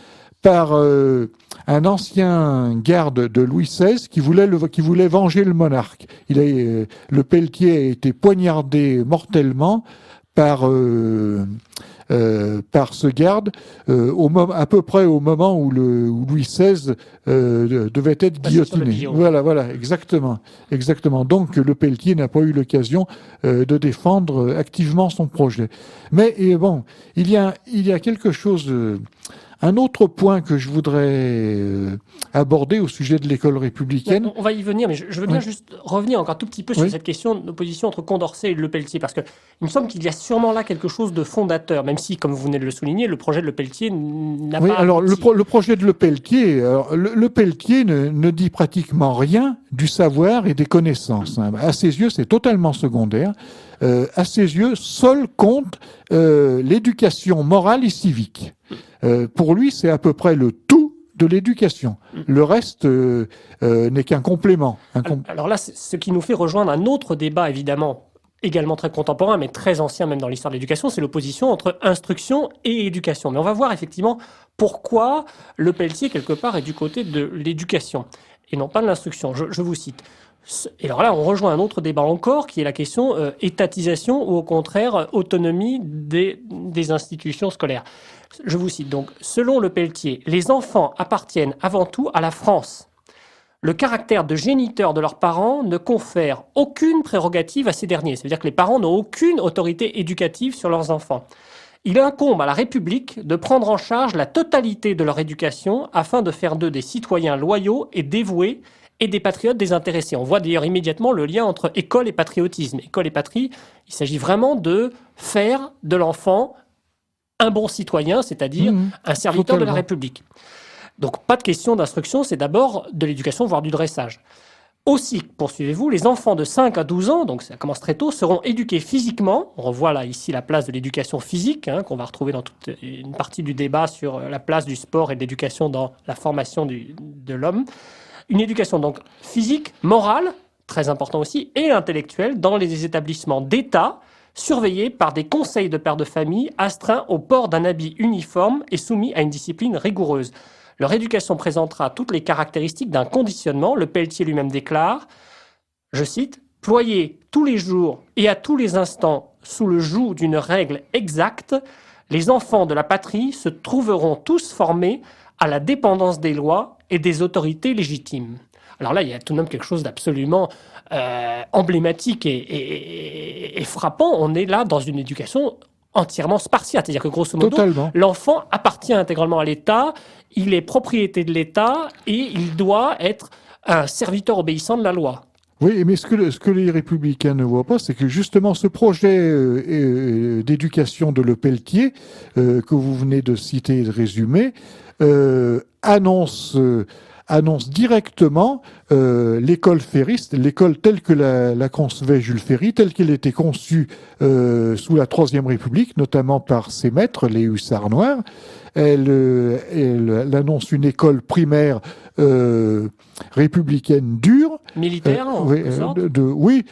par un ancien garde de Louis XVI qui voulait venger le monarque. Lepelletier a été poignardé mortellement par ce garde à peu près au moment où Louis XVI devait être guillotiné. Voilà, exactement. Donc Lepelletier n'a pas eu l'occasion de défendre activement son projet. Mais bon, il y a quelque chose. Un autre point que je voudrais aborder au sujet de l'école républicaine. On va y venir, mais je veux bien juste revenir encore un tout petit peu sur cette question d'opposition entre Condorcet et Lepelletier, parce qu'il me semble qu'il y a sûrement là quelque chose de fondateur, même si, comme vous venez de le souligner, le projet de Lepelletier n'a pas... Alors le projet de Lepelletier, Lepelletier ne dit pratiquement rien du savoir et des connaissances. À ses yeux, c'est totalement secondaire. À ses yeux, seul compte l'éducation morale et civique. Pour lui, c'est à peu près le tout de l'éducation. Le reste n'est qu'un complément. Alors là, c'est ce qui nous fait rejoindre un autre débat, évidemment, également très contemporain, mais très ancien même dans l'histoire de l'éducation, c'est l'opposition entre instruction et éducation. Mais on va voir effectivement pourquoi Le Pelletier, quelque part, est du côté de l'éducation et non pas de l'instruction. Je vous cite. Et alors là, on rejoint un autre débat encore, qui est la question étatisation ou au contraire autonomie des institutions scolaires. Je vous cite donc, selon Le Pelletier, les enfants appartiennent avant tout à la France. Le caractère de géniteur de leurs parents ne confère aucune prérogative à ces derniers. C'est-à-dire que les parents n'ont aucune autorité éducative sur leurs enfants. Il incombe à la République de prendre en charge la totalité de leur éducation afin de faire d'eux des citoyens loyaux et dévoués et des patriotes désintéressés. On voit d'ailleurs immédiatement le lien entre école et patriotisme. École et patrie, il s'agit vraiment de faire de l'enfant un bon citoyen, c'est-à-dire un serviteur de la République. Donc pas de question d'instruction, c'est d'abord de l'éducation, voire du dressage. Aussi, poursuivez-vous, les enfants de 5 à 12 ans, donc ça commence très tôt, seront éduqués physiquement. On revoit là ici la place de l'éducation physique, qu'on va retrouver dans toute une partie du débat sur la place du sport et de l'éducation dans la formation de l'homme. Une éducation donc physique, morale, très important aussi, et intellectuelle dans les établissements d'État, surveillés par des conseils de pères de famille astreints au port d'un habit uniforme et soumis à une discipline rigoureuse. Leur éducation présentera toutes les caractéristiques d'un conditionnement. Le Pelletier lui-même déclare, je cite, « Ployés tous les jours et à tous les instants sous le joug d'une règle exacte, les enfants de la patrie se trouveront tous formés à la dépendance des lois et des autorités légitimes. » Alors là, il y a tout de même quelque chose d'absolument emblématique et frappant. On est là dans une éducation entièrement spartiate. C'est-à-dire que grosso modo, l'enfant appartient intégralement à l'État, il est propriété de l'État et il doit être un serviteur obéissant de la loi. Oui, mais ce que les Républicains ne voient pas, c'est que justement ce projet d'éducation de Le Pelletier, que vous venez de citer et de résumer, annonce directement l'école ferriste, l'école telle que la concevait Jules Ferry, telle qu'elle était conçue sous la Troisième République, notamment par ses maîtres, les hussards noirs. Elle annonce une école primaire républicaine dure. Militaire, en oui, oui,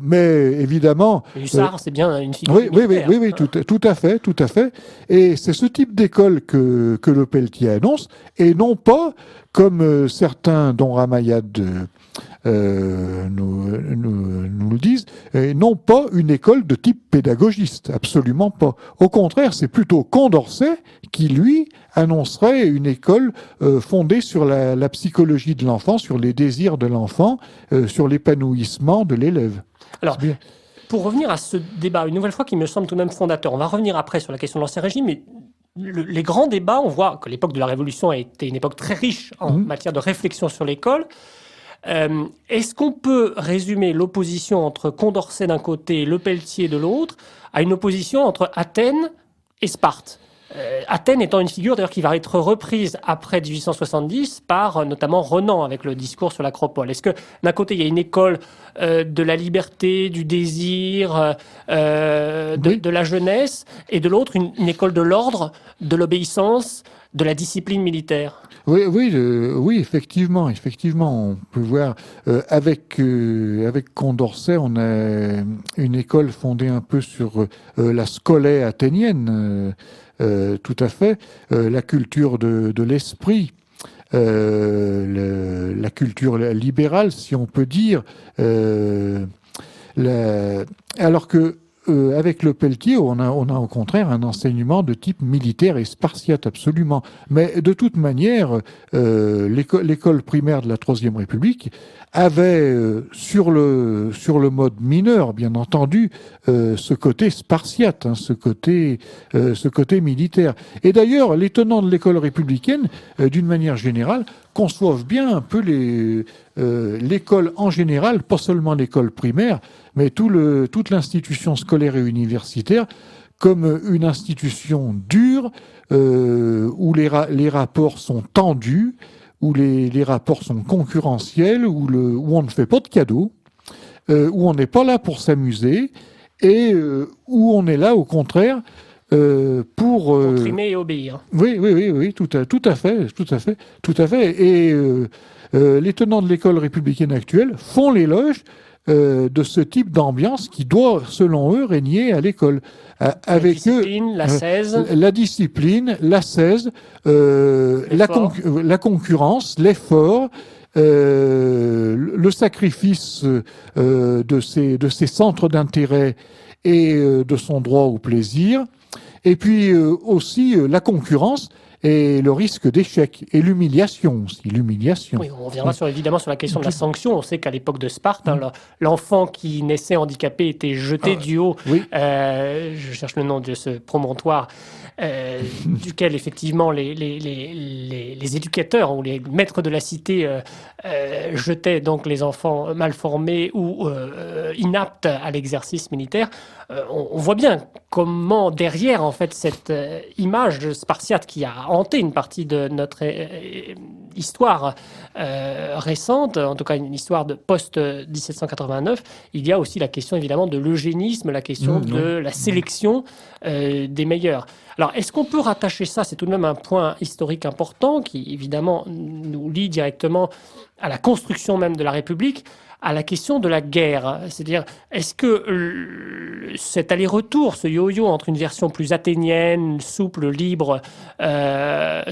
mais évidemment... Les hussards, c'est bien une figure militaire. Oui, tout à fait. Et c'est ce type d'école que Le Pelletier annonce, et non pas, comme certains, dont Ramayad nous le disent, non pas une école de type pédagogiste, absolument pas. Au contraire, c'est plutôt Condorcet qui, lui, annoncerait une école fondée sur la psychologie de l'enfant, sur les désirs de l'enfant, sur l'épanouissement de l'élève. Alors, pour revenir à ce débat, une nouvelle fois qui me semble tout de même fondateur, on va revenir après sur la question de l'Ancien Régime, mais les grands débats, on voit que l'époque de la Révolution a été une époque très riche en matière de réflexion sur l'école. Est-ce qu'on peut résumer l'opposition entre Condorcet d'un côté et Le Pelletier de l'autre à une opposition entre Athènes et Sparte ? Athènes étant une figure d'ailleurs qui va être reprise après 1870 par notamment Renan avec le discours sur l'Acropole. Est-ce que d'un côté il y a une école de la liberté, du désir, de la jeunesse, et de l'autre une école de l'ordre, de l'obéissance, de la discipline militaire ? Oui, effectivement, on peut voir avec Condorcet, on a une école fondée un peu sur la scolée athénienne, tout à fait, la culture de l'esprit, la culture libérale, si on peut dire, alors que avec Le Pelletier, on a au contraire un enseignement de type militaire et spartiate, absolument. Mais de toute manière, l'école primaire de la Troisième République avait, sur le mode mineur, bien entendu, ce côté spartiate, ce côté militaire. Et d'ailleurs, les tenants de l'école républicaine, d'une manière générale, conçoivent bien un peu l'école en général, pas seulement l'école primaire, mais toute l'institution scolaire et universitaire comme une institution dure où les rapports sont tendus, où les rapports sont concurrentiels, où on ne fait pas de cadeaux, où on n'est pas là pour s'amuser et où on est là au contraire pour trimer et obéir. Oui, tout à fait. Et les tenants de l'école républicaine actuelle font l'éloge de ce type d'ambiance qui doit, selon eux, régner à l'école. Avec la discipline, l'ascèse, la concurrence, l'effort, le sacrifice de ses centres d'intérêt et de son droit au plaisir, et puis aussi la concurrence et le risque d'échec et l'humiliation aussi. Oui, on reviendra évidemment sur la question de la sanction. On sait qu'à l'époque de Sparte, l'enfant qui naissait handicapé était jeté du haut. Oui. Je cherche le nom de ce promontoire. Duquel effectivement les éducateurs ou les maîtres de la cité jetaient donc les enfants mal formés ou inaptes à l'exercice militaire. On voit bien comment derrière en fait cette image spartiate qui a hanté une partie de notre histoire récente, en tout cas une histoire de post-1789, il y a aussi la question évidemment de l'eugénisme, la question de la sélection des meilleurs. Alors, est-ce qu'on peut rattacher ça, c'est tout de même un point historique important qui, évidemment, nous lie directement à la construction même de la République, à la question de la guerre. C'est-à-dire, est-ce que cet aller-retour, ce yo-yo entre une version plus athénienne, souple, libre,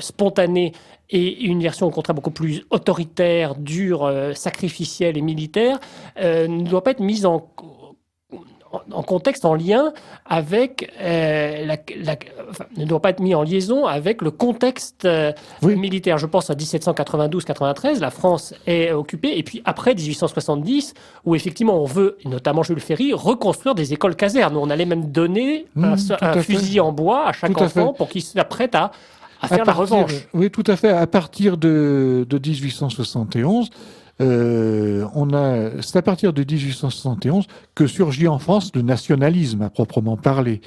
spontanée, et une version au contraire beaucoup plus autoritaire, dure, sacrificielle et militaire, ne doit pas être mise en contexte, en lien avec ne doit pas être mis en liaison avec le contexte militaire. Je pense à 1792-93, la France est occupée, et puis après 1870, où effectivement on veut, notamment Jules Ferry, reconstruire des écoles casernes, où on allait même donner un fusil en bois à chaque enfant pour qu'il s'apprête à faire la revanche. Oui, tout à fait. À partir de 1871, c'est à partir de 1871 que surgit en France le nationalisme à proprement parler.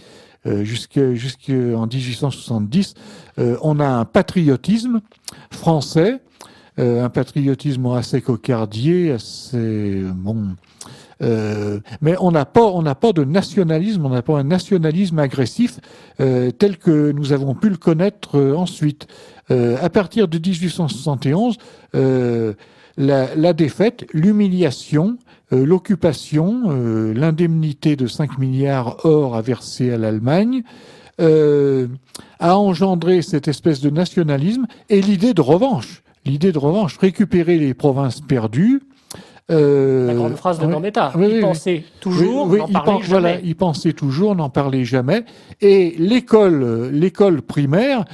Jusqu'en 1870, on a un patriotisme français, un patriotisme assez cocardier, assez bon. Mais on n'a pas de nationalisme, on n'a pas un nationalisme agressif tel que nous avons pu le connaître ensuite. À partir de 1871, la défaite, l'humiliation, l'occupation, l'indemnité de 5 milliards or à verser à l'Allemagne, a engendré cette espèce de nationalisme et l'idée de revanche, récupérer les provinces perdues. La grande phrase de Gambetta, il pensait toujours, n'en parlait jamais. Il pensait toujours, n'en parlait jamais. Et l'école primaire,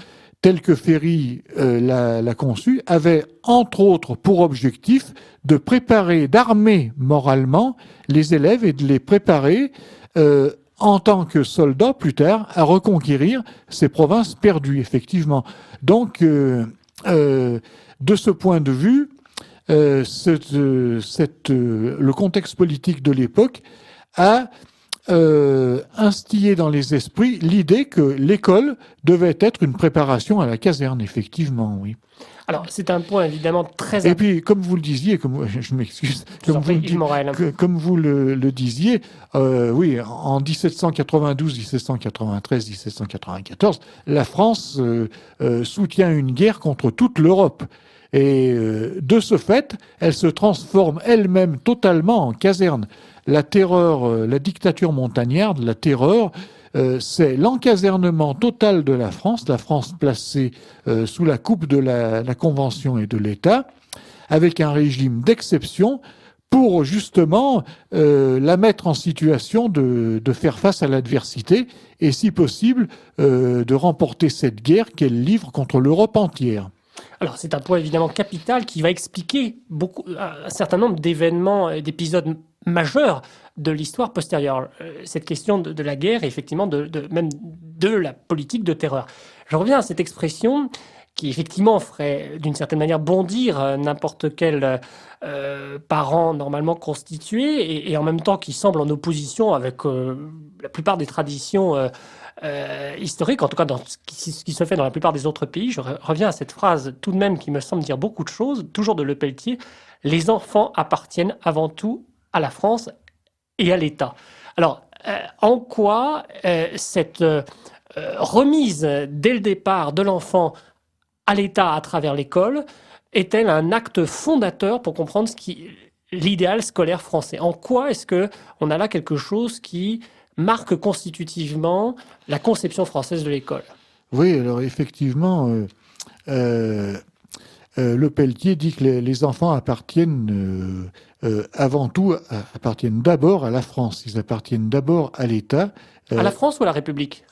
telle que Ferry l'a conçue, avait entre autres pour objectif de préparer, d'armer moralement les élèves et de les préparer en tant que soldats plus tard à reconquérir ces provinces perdues, effectivement. Donc, de ce point de vue, le contexte politique de l'époque a instillé dans les esprits l'idée que l'école devait être une préparation à la caserne, effectivement, oui. Alors, c'est un point évidemment très important. Et puis, comme vous le disiez, je m'excuse, comme vous le disiez, oui, en 1792, 1793, 1794, la France soutient une guerre contre toute l'Europe. Et de ce fait, elle se transforme elle-même totalement en caserne. La terreur, la dictature montagnarde, la terreur, c'est l'encasernement total de la France placée sous la coupe de la Convention et de l'État, avec un régime d'exception pour justement la mettre en situation de faire face à l'adversité et, si possible, de remporter cette guerre qu'elle livre contre l'Europe entière. Alors, c'est un point évidemment capital qui va expliquer un certain nombre d'événements, d'épisodes majeurs de l'histoire postérieure. Cette question de la guerre et effectivement même de la politique de terreur. Je reviens à cette expression qui effectivement ferait d'une certaine manière bondir n'importe quel parent normalement constitué et en même temps qui semble en opposition avec la plupart des traditions historique, en tout cas dans ce qui se fait dans la plupart des autres pays. Je reviens à cette phrase tout de même qui me semble dire beaucoup de choses, toujours de Lepelletier: les enfants appartiennent avant tout à la France et à l'État. Alors, en quoi cette remise dès le départ de l'enfant à l'État à travers l'école est-elle un acte fondateur pour comprendre l'idéal scolaire français? En quoi est-ce qu'on a là quelque chose qui marque constitutivement la conception française de l'école? Oui, alors effectivement, Le Pelletier dit que les enfants avant tout, appartiennent d'abord à la France. Ils appartiennent d'abord à l'État. À la France ou à la République?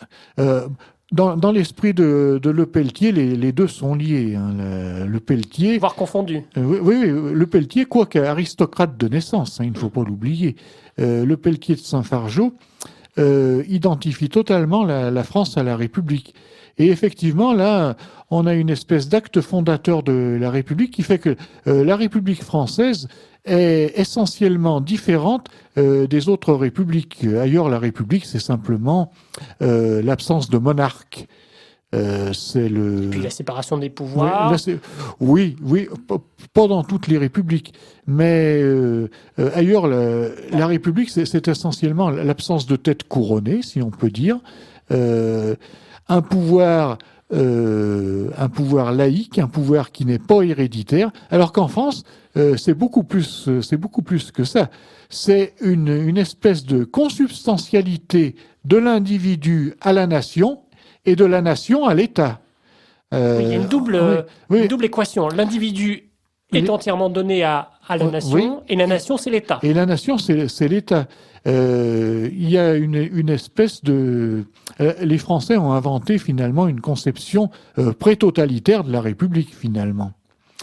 Dans l'esprit de Le Pelletier, les deux sont liés. Hein. Le Pelletier, voire confondus. Oui, Le Pelletier, quoique aristocrate de naissance, hein, il ne faut pas l'oublier. Le Pelletier de Saint-Fargeau identifie totalement la France à la République. Et effectivement, là, on a une espèce d'acte fondateur de la République qui fait que la République française est essentiellement différente des autres républiques. Ailleurs, la République, c'est simplement l'absence de monarque. Et puis la séparation des pouvoirs. Oui, pas dans toutes les républiques. Mais ailleurs, la République, c'est essentiellement l'absence de tête couronnée, si on peut dire. Un pouvoir laïque, un pouvoir qui n'est pas héréditaire, alors qu'en France, c'est beaucoup plus que ça. C'est une espèce de consubstantialité de l'individu à la nation et de la nation à l'État. Oui, il y a une double équation. L'individu est entièrement donné à la nation, et la nation, c'est l'État. Et la nation, c'est l'État. Il y a une espèce de... les Français ont inventé finalement une conception pré-totalitaire de la République, finalement.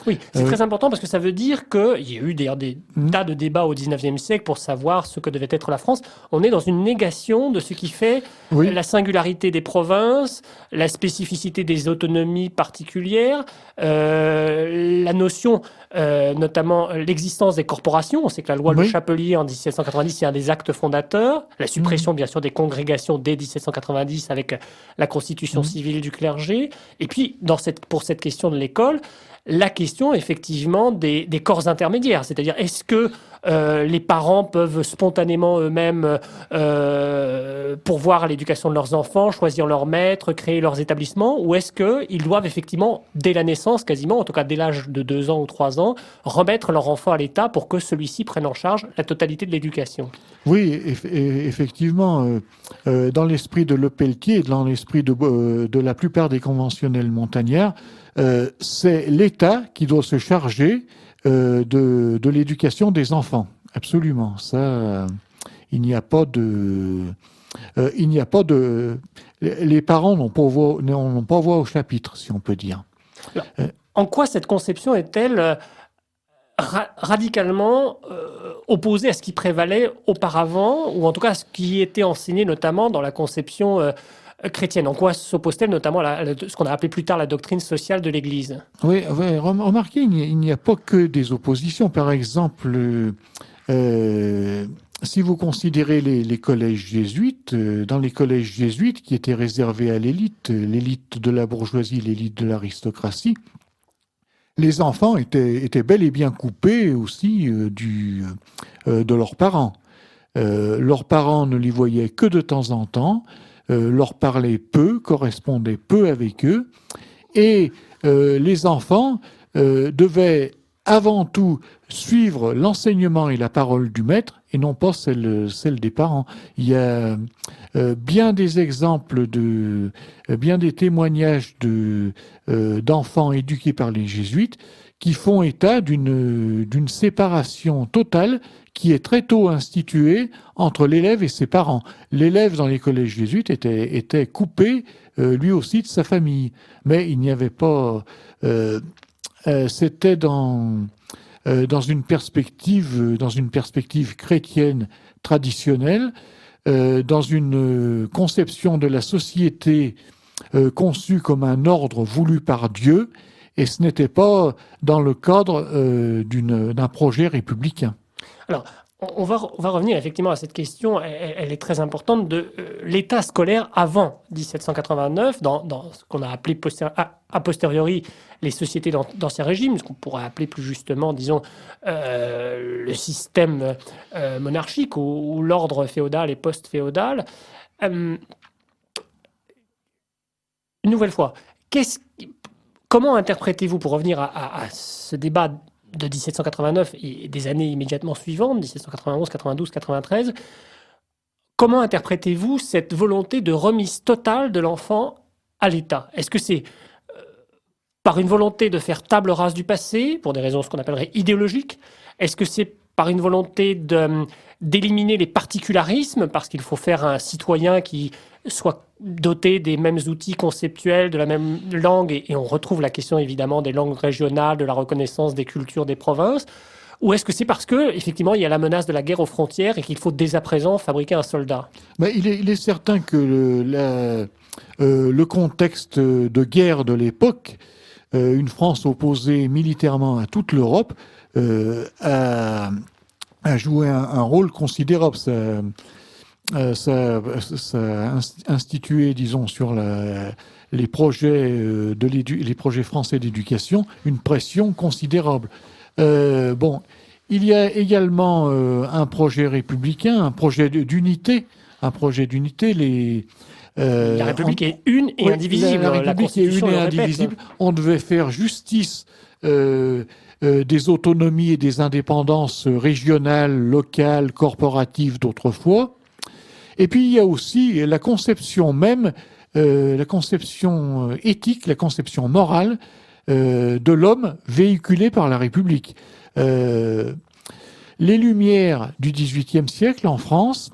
Oui, c'est très important parce que ça veut dire qu'il y a eu d'ailleurs des tas de débats au XIXe siècle pour savoir ce que devait être la France. On est dans une négation de ce qui fait la singularité des provinces, la spécificité des autonomies particulières, la notion, notamment l'existence des corporations. On sait que la loi Le Chapelier en 1790, c'est un des actes fondateurs. La suppression, bien sûr, des congrégations dès 1790 avec la constitution civile du clergé. Et puis, pour cette question de l'école, la question, effectivement, des corps intermédiaires. C'est-à-dire, est-ce que les parents peuvent spontanément eux-mêmes pourvoir à l'éducation de leurs enfants, choisir leur maître, créer leurs établissements, ou est-ce qu'ils doivent effectivement, dès la naissance quasiment, en tout cas dès l'âge de 2 ans ou 3 ans, remettre leur enfant à l'État pour que celui-ci prenne en charge la totalité de l'éducation? Oui, effectivement, dans l'esprit de Le Pelletier et dans l'esprit de la plupart des conventionnels montagnards, c'est l'État qui doit se charger de l'éducation des enfants. Absolument. Ça, il n'y a pas de... Les parents n'ont pas voix au chapitre, si on peut dire. Alors, en quoi cette conception est-elle radicalement opposée à ce qui prévalait auparavant, ou en tout cas à ce qui était enseigné notamment dans la conception chrétienne? En quoi s'oppose-t-elle notamment à ce qu'on a appelé plus tard la doctrine sociale de l'Église? Oui, remarquez, il n'y a pas que des oppositions. Par exemple, si vous considérez les collèges jésuites, dans les collèges jésuites qui étaient réservés à l'élite de la bourgeoisie, l'élite de l'aristocratie, les enfants étaient bel et bien coupés aussi de leurs parents. Leurs parents ne les voyaient que de temps en temps, leur parlaient peu, correspondaient peu avec eux, et les enfants devaient avant tout suivre l'enseignement et la parole du maître et non pas celle des parents. Il y a bien des exemples bien des témoignages d'enfants éduqués par les jésuites qui font état d'une séparation totale qui est très tôt instituée entre l'élève et ses parents. L'élève dans les collèges jésuites était coupé lui aussi de sa famille, mais il n'y avait pas... c'était dans une perspective chrétienne traditionnelle, dans une conception de la société conçue comme un ordre voulu par Dieu, et ce n'était pas dans le cadre d'un projet républicain. Alors, on va revenir effectivement à cette question, elle est très importante, de l'état scolaire avant 1789, dans ce qu'on a appelé a posteriori les sociétés d'Ancien Régime, ce qu'on pourrait appeler plus justement, disons, le système monarchique ou l'ordre féodal et post-féodal. nouvelle fois, comment interprétez-vous, pour revenir à ce débat de 1789 et des années immédiatement suivantes, 1791, 92, 93, comment interprétez-vous cette volonté de remise totale de l'enfant à l'État? Est-ce que c'est par une volonté de faire table rase du passé, pour des raisons ce qu'on appellerait idéologiques? Est-ce que c'est par une volonté d'éliminer les particularismes, parce qu'il faut faire un citoyen qui soit doté des mêmes outils conceptuels, de la même langue, et on retrouve la question évidemment des langues régionales, de la reconnaissance des cultures des provinces? Ou est-ce que c'est parce que effectivement il y a la menace de la guerre aux frontières et qu'il faut dès à présent fabriquer un soldat? Il est certain que le contexte de guerre de l'époque, une France opposée militairement à toute l'Europe, a joué un rôle considérable. Ça a institué, disons, sur les projets les projets français d'éducation, une pression considérable. Il y a également un projet républicain, un projet d'unité, La République est une et indivisible. La République est une et indivisible. On devait faire justice des autonomies et des indépendances régionales, locales, corporatives d'autrefois. Et puis il y a aussi la conception même, la conception éthique, la conception morale de l'homme véhiculée par la République. Les Lumières du XVIIIe siècle en France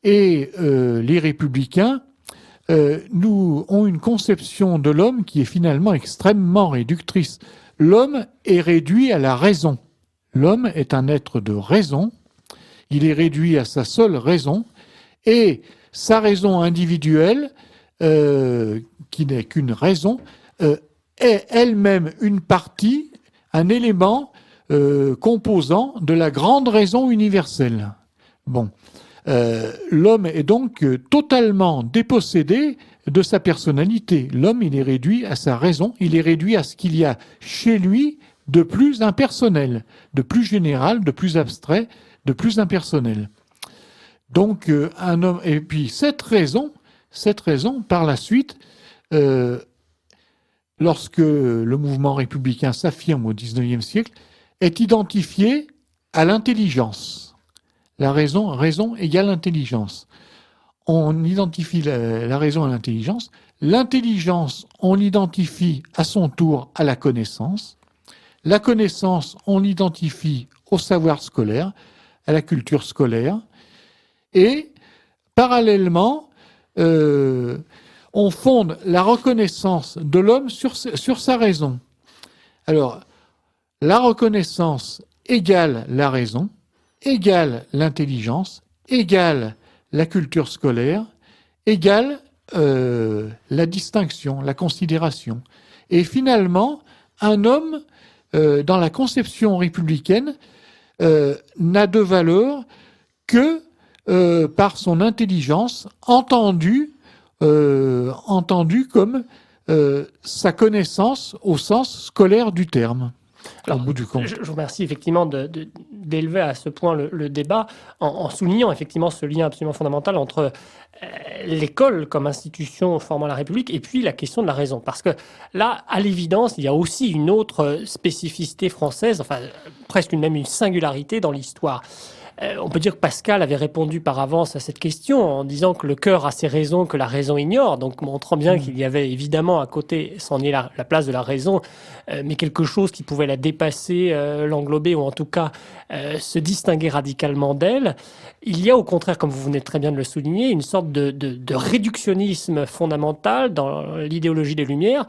et les républicains ont une conception de l'homme qui est finalement extrêmement réductrice. L'homme est réduit à la raison. L'homme est un être de raison. Il est réduit à sa seule raison. Et sa raison individuelle, qui n'est qu'une raison, est elle-même une partie, un élément composant de la grande raison universelle. L'homme est donc totalement dépossédé de sa personnalité. L'homme, il est réduit à sa raison, il est réduit à ce qu'il y a chez lui de plus impersonnel, de plus général, de plus abstrait, de plus impersonnel. Donc, un homme. Et puis, cette raison, par la suite, lorsque le mouvement républicain s'affirme au XIXe siècle, est identifiée à l'intelligence. La raison égale intelligence. On identifie la raison à l'intelligence. L'intelligence, on l'identifie à son tour à la connaissance. La connaissance, on l'identifie au savoir scolaire, à la culture scolaire. Et parallèlement, on fonde la reconnaissance de l'homme sur sa raison. Alors, la reconnaissance égale la raison, égale l'intelligence, égale la culture scolaire, égale la distinction, la considération. Et finalement, un homme, dans la conception républicaine, n'a de valeur que par son intelligence, entendue comme sa connaissance au sens scolaire du terme. Alors, au bout du compte. Je vous remercie effectivement d'élever à ce point le débat en soulignant effectivement ce lien absolument fondamental entre l'école comme institution formant la République et puis la question de la raison. Parce que là, à l'évidence, il y a aussi une autre spécificité française, enfin presque même une singularité dans l'histoire. On peut dire que Pascal avait répondu par avance à cette question en disant que le cœur a ses raisons que la raison ignore, donc montrant bien qu'il y avait évidemment à côté, c'en est la place de la raison, mais quelque chose qui pouvait la dépasser, l'englober ou en tout cas se distinguer radicalement d'elle. Il y a au contraire, comme vous venez très bien de le souligner, une sorte de réductionnisme fondamental dans l'idéologie des Lumières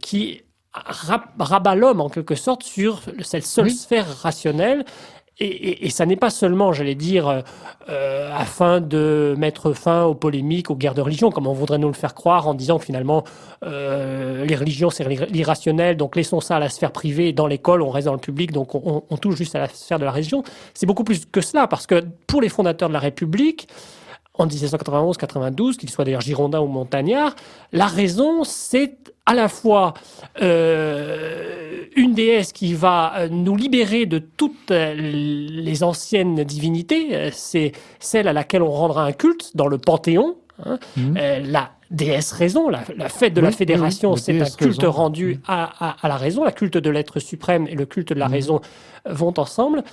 qui rabat l'homme en quelque sorte sur cette seule sphère rationnelle. Et ça n'est pas seulement, j'allais dire, afin de mettre fin aux polémiques, aux guerres de religion, comme on voudrait nous le faire croire en disant que finalement les religions c'est l'irrationnel, donc laissons ça à la sphère privée, et dans l'école on reste dans le public, donc on touche juste à la sphère de la religion. C'est beaucoup plus que cela, parce que pour les fondateurs de la République, en 1791-92, qu'ils soient d'ailleurs girondins ou montagnards, la raison c'est à la fois une déesse qui va nous libérer de toutes les anciennes divinités, c'est celle à laquelle on rendra un culte dans le Panthéon, la déesse raison. La fête de la fédération, c'est un culte raison. rendu à la raison. La culte de l'être suprême et le culte de la raison vont ensemble.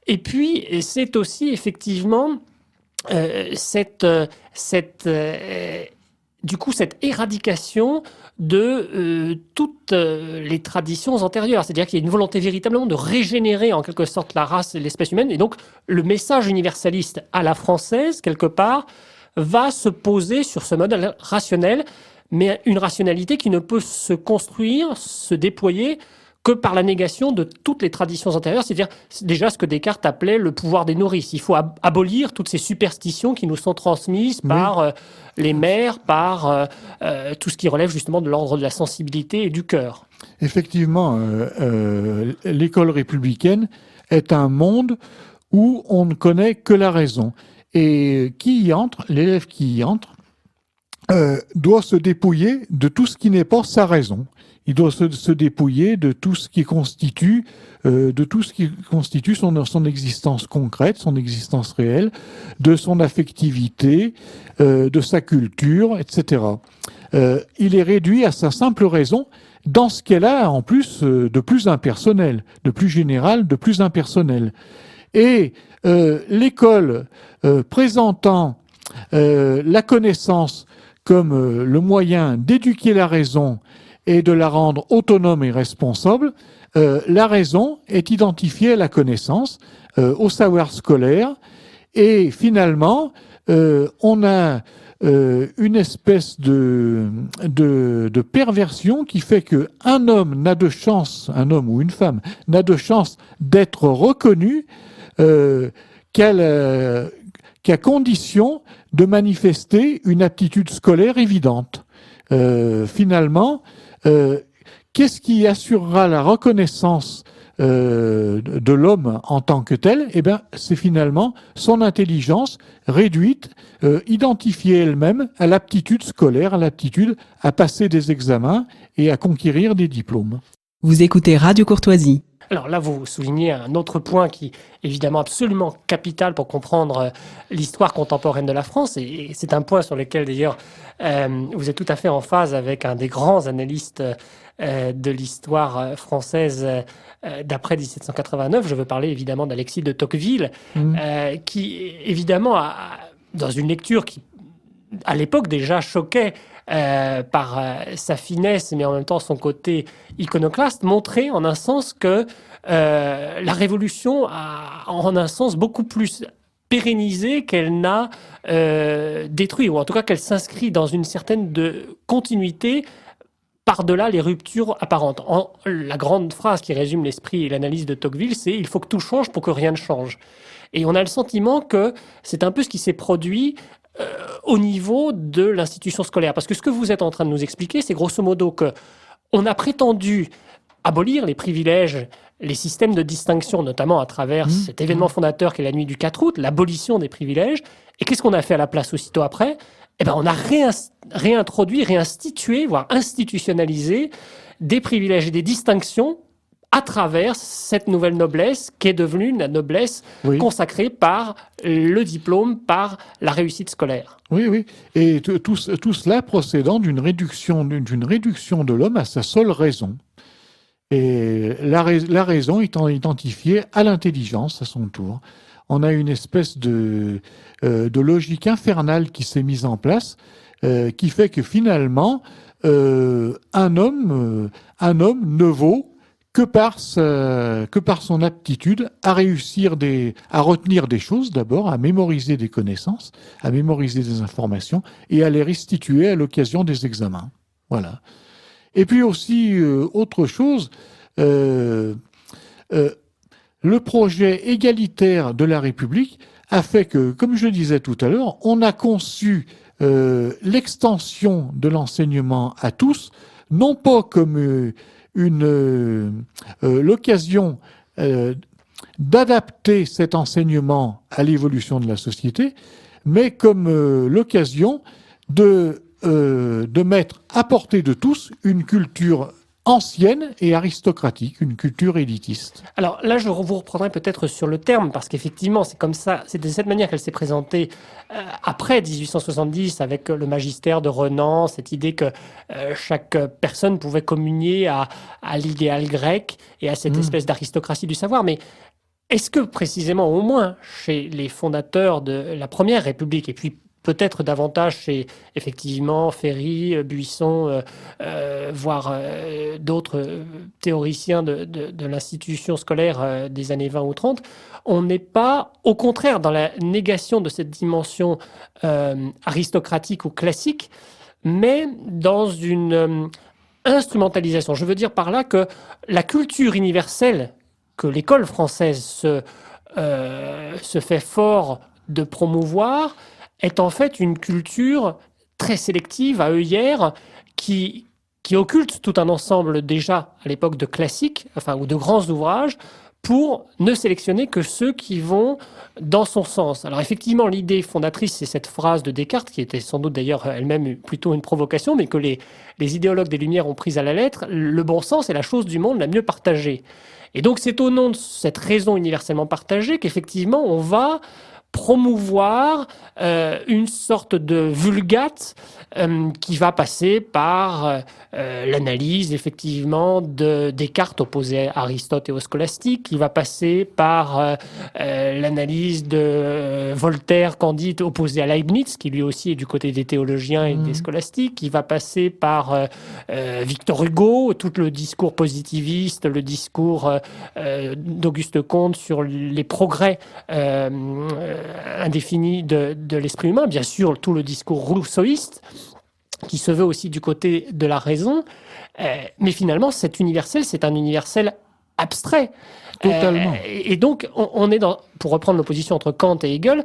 Et puis, c'est aussi effectivement cette éradication de toutes les traditions antérieures. C'est-à-dire qu'il y a une volonté véritablement de régénérer en quelque sorte la race et l'espèce humaine. Et donc, le message universaliste à la française, quelque part, va se poser sur ce modèle rationnel, mais une rationalité qui ne peut se construire, se déployer que par la négation de toutes les traditions antérieures, c'est-à-dire déjà ce que Descartes appelait le pouvoir des nourrices. Il faut abolir toutes ces superstitions qui nous sont transmises par les mères, par tout ce qui relève justement de l'ordre de la sensibilité et du cœur. Effectivement, l'école républicaine est un monde où on ne connaît que la raison. Et qui y entre, l'élève qui y entre, doit se dépouiller de tout ce qui n'est pas sa raison. Il doit se dépouiller de tout ce qui constitue, son existence concrète, son existence réelle, de son affectivité, de sa culture, etc. Il est réduit à sa simple raison dans ce qu'elle a en plus de plus impersonnel, de plus général, de plus impersonnel. Et l'école présentant la connaissance comme le moyen d'éduquer la raison et de la rendre autonome et responsable, la raison est identifiée à la connaissance, au savoir scolaire, et finalement, on a une espèce de perversion qui fait que un homme ou une femme n'a de chance d'être reconnu qu'à condition de manifester une aptitude scolaire évidente. Finalement, qu'est-ce qui assurera la reconnaissance de l'homme en tant que tel? Eh bien, c'est finalement son intelligence réduite, identifiée elle-même à l'aptitude scolaire, à l'aptitude à passer des examens et à conquérir des diplômes. Vous écoutez Radio Courtoisie. Alors là, vous soulignez un autre point qui est évidemment absolument capital pour comprendre l'histoire contemporaine de la France. Et c'est un point sur lequel, d'ailleurs, vous êtes tout à fait en phase avec un des grands analystes de l'histoire française d'après 1789. Je veux parler évidemment d'Alexis de Tocqueville, qui, évidemment, dans une lecture qui, à l'époque, déjà choquait par sa finesse, mais en même temps son côté iconoclaste, montrait en un sens que la Révolution a en un sens beaucoup plus pérennisé qu'elle n'a détruit, ou en tout cas qu'elle s'inscrit dans une certaine continuité par-delà les ruptures apparentes. La grande phrase qui résume l'esprit et l'analyse de Tocqueville, c'est « il faut que tout change pour que rien ne change ». Et on a le sentiment que c'est un peu ce qui s'est produit au niveau de l'institution scolaire. Parce que ce que vous êtes en train de nous expliquer, c'est grosso modo qu'on a prétendu abolir les privilèges, les systèmes de distinction, notamment à travers cet événement fondateur qui est la nuit du 4 août, l'abolition des privilèges. Et qu'est-ce qu'on a fait à la place aussitôt après? Eh ben, on a réintroduit, réinstitué, voire institutionnalisé des privilèges et des distinctions à travers cette nouvelle noblesse qui est devenue la noblesse consacrée par le diplôme, par la réussite scolaire. Oui. Et tout cela procédant d'une réduction de l'homme à sa seule raison. Et la raison étant identifiée à l'intelligence à son tour. On a une espèce de logique infernale qui s'est mise en place, qui fait que finalement, un homme ne vaut que par son aptitude à à retenir des choses d'abord, à mémoriser des connaissances, à mémoriser des informations et à les restituer à l'occasion des examens. Voilà. Et puis aussi, autre chose, le projet égalitaire de la République a fait que, comme je le disais tout à l'heure, on a conçu l'extension de l'enseignement à tous, non pas comme l'occasion d'adapter cet enseignement à l'évolution de la société, mais comme l'occasion de mettre à portée de tous une culture ancienne et aristocratique, une culture élitiste. Alors là, je vous reprendrai peut-être sur le terme, parce qu'effectivement, c'est comme ça, c'est de cette manière qu'elle s'est présentée après 1870, avec le magistère de Renan, cette idée que chaque personne pouvait communier à l'idéal grec et à cette espèce d'aristocratie du savoir. Mais est-ce que précisément, au moins chez les fondateurs de la Première République, et puis peut-être davantage chez, effectivement, Ferry, Buisson, voire d'autres théoriciens de l'institution scolaire des années 20 ou 30, on n'est pas, au contraire, dans la négation de cette dimension aristocratique ou classique, mais dans une instrumentalisation. Je veux dire par là que la culture universelle que l'école française se fait fort de promouvoir est en fait une culture très sélective, à œillère, qui occulte tout un ensemble déjà à l'époque de classiques, ou de grands ouvrages, pour ne sélectionner que ceux qui vont dans son sens. Alors effectivement, l'idée fondatrice, c'est cette phrase de Descartes, qui était sans doute d'ailleurs elle-même plutôt une provocation, mais que les idéologues des Lumières ont prise à la lettre. Le bon sens est la chose du monde la mieux partagée. Et donc c'est au nom de cette raison universellement partagée qu'effectivement on va promouvoir une sorte de vulgate qui va passer par l'analyse effectivement de Descartes opposé à Aristote et aux scolastiques, qui va passer par l'analyse de Voltaire, Candide opposé à Leibniz, qui lui aussi est du côté des théologiens et des scolastiques, qui va passer par Victor Hugo, tout le discours positiviste, le discours d'Auguste Comte sur les progrès indéfini de l'esprit humain, bien sûr tout le discours rousseauiste qui se veut aussi du côté de la raison, mais finalement cet universel, c'est un universel abstrait. Totalement. Et donc on est dans, pour reprendre l'opposition entre Kant et Hegel,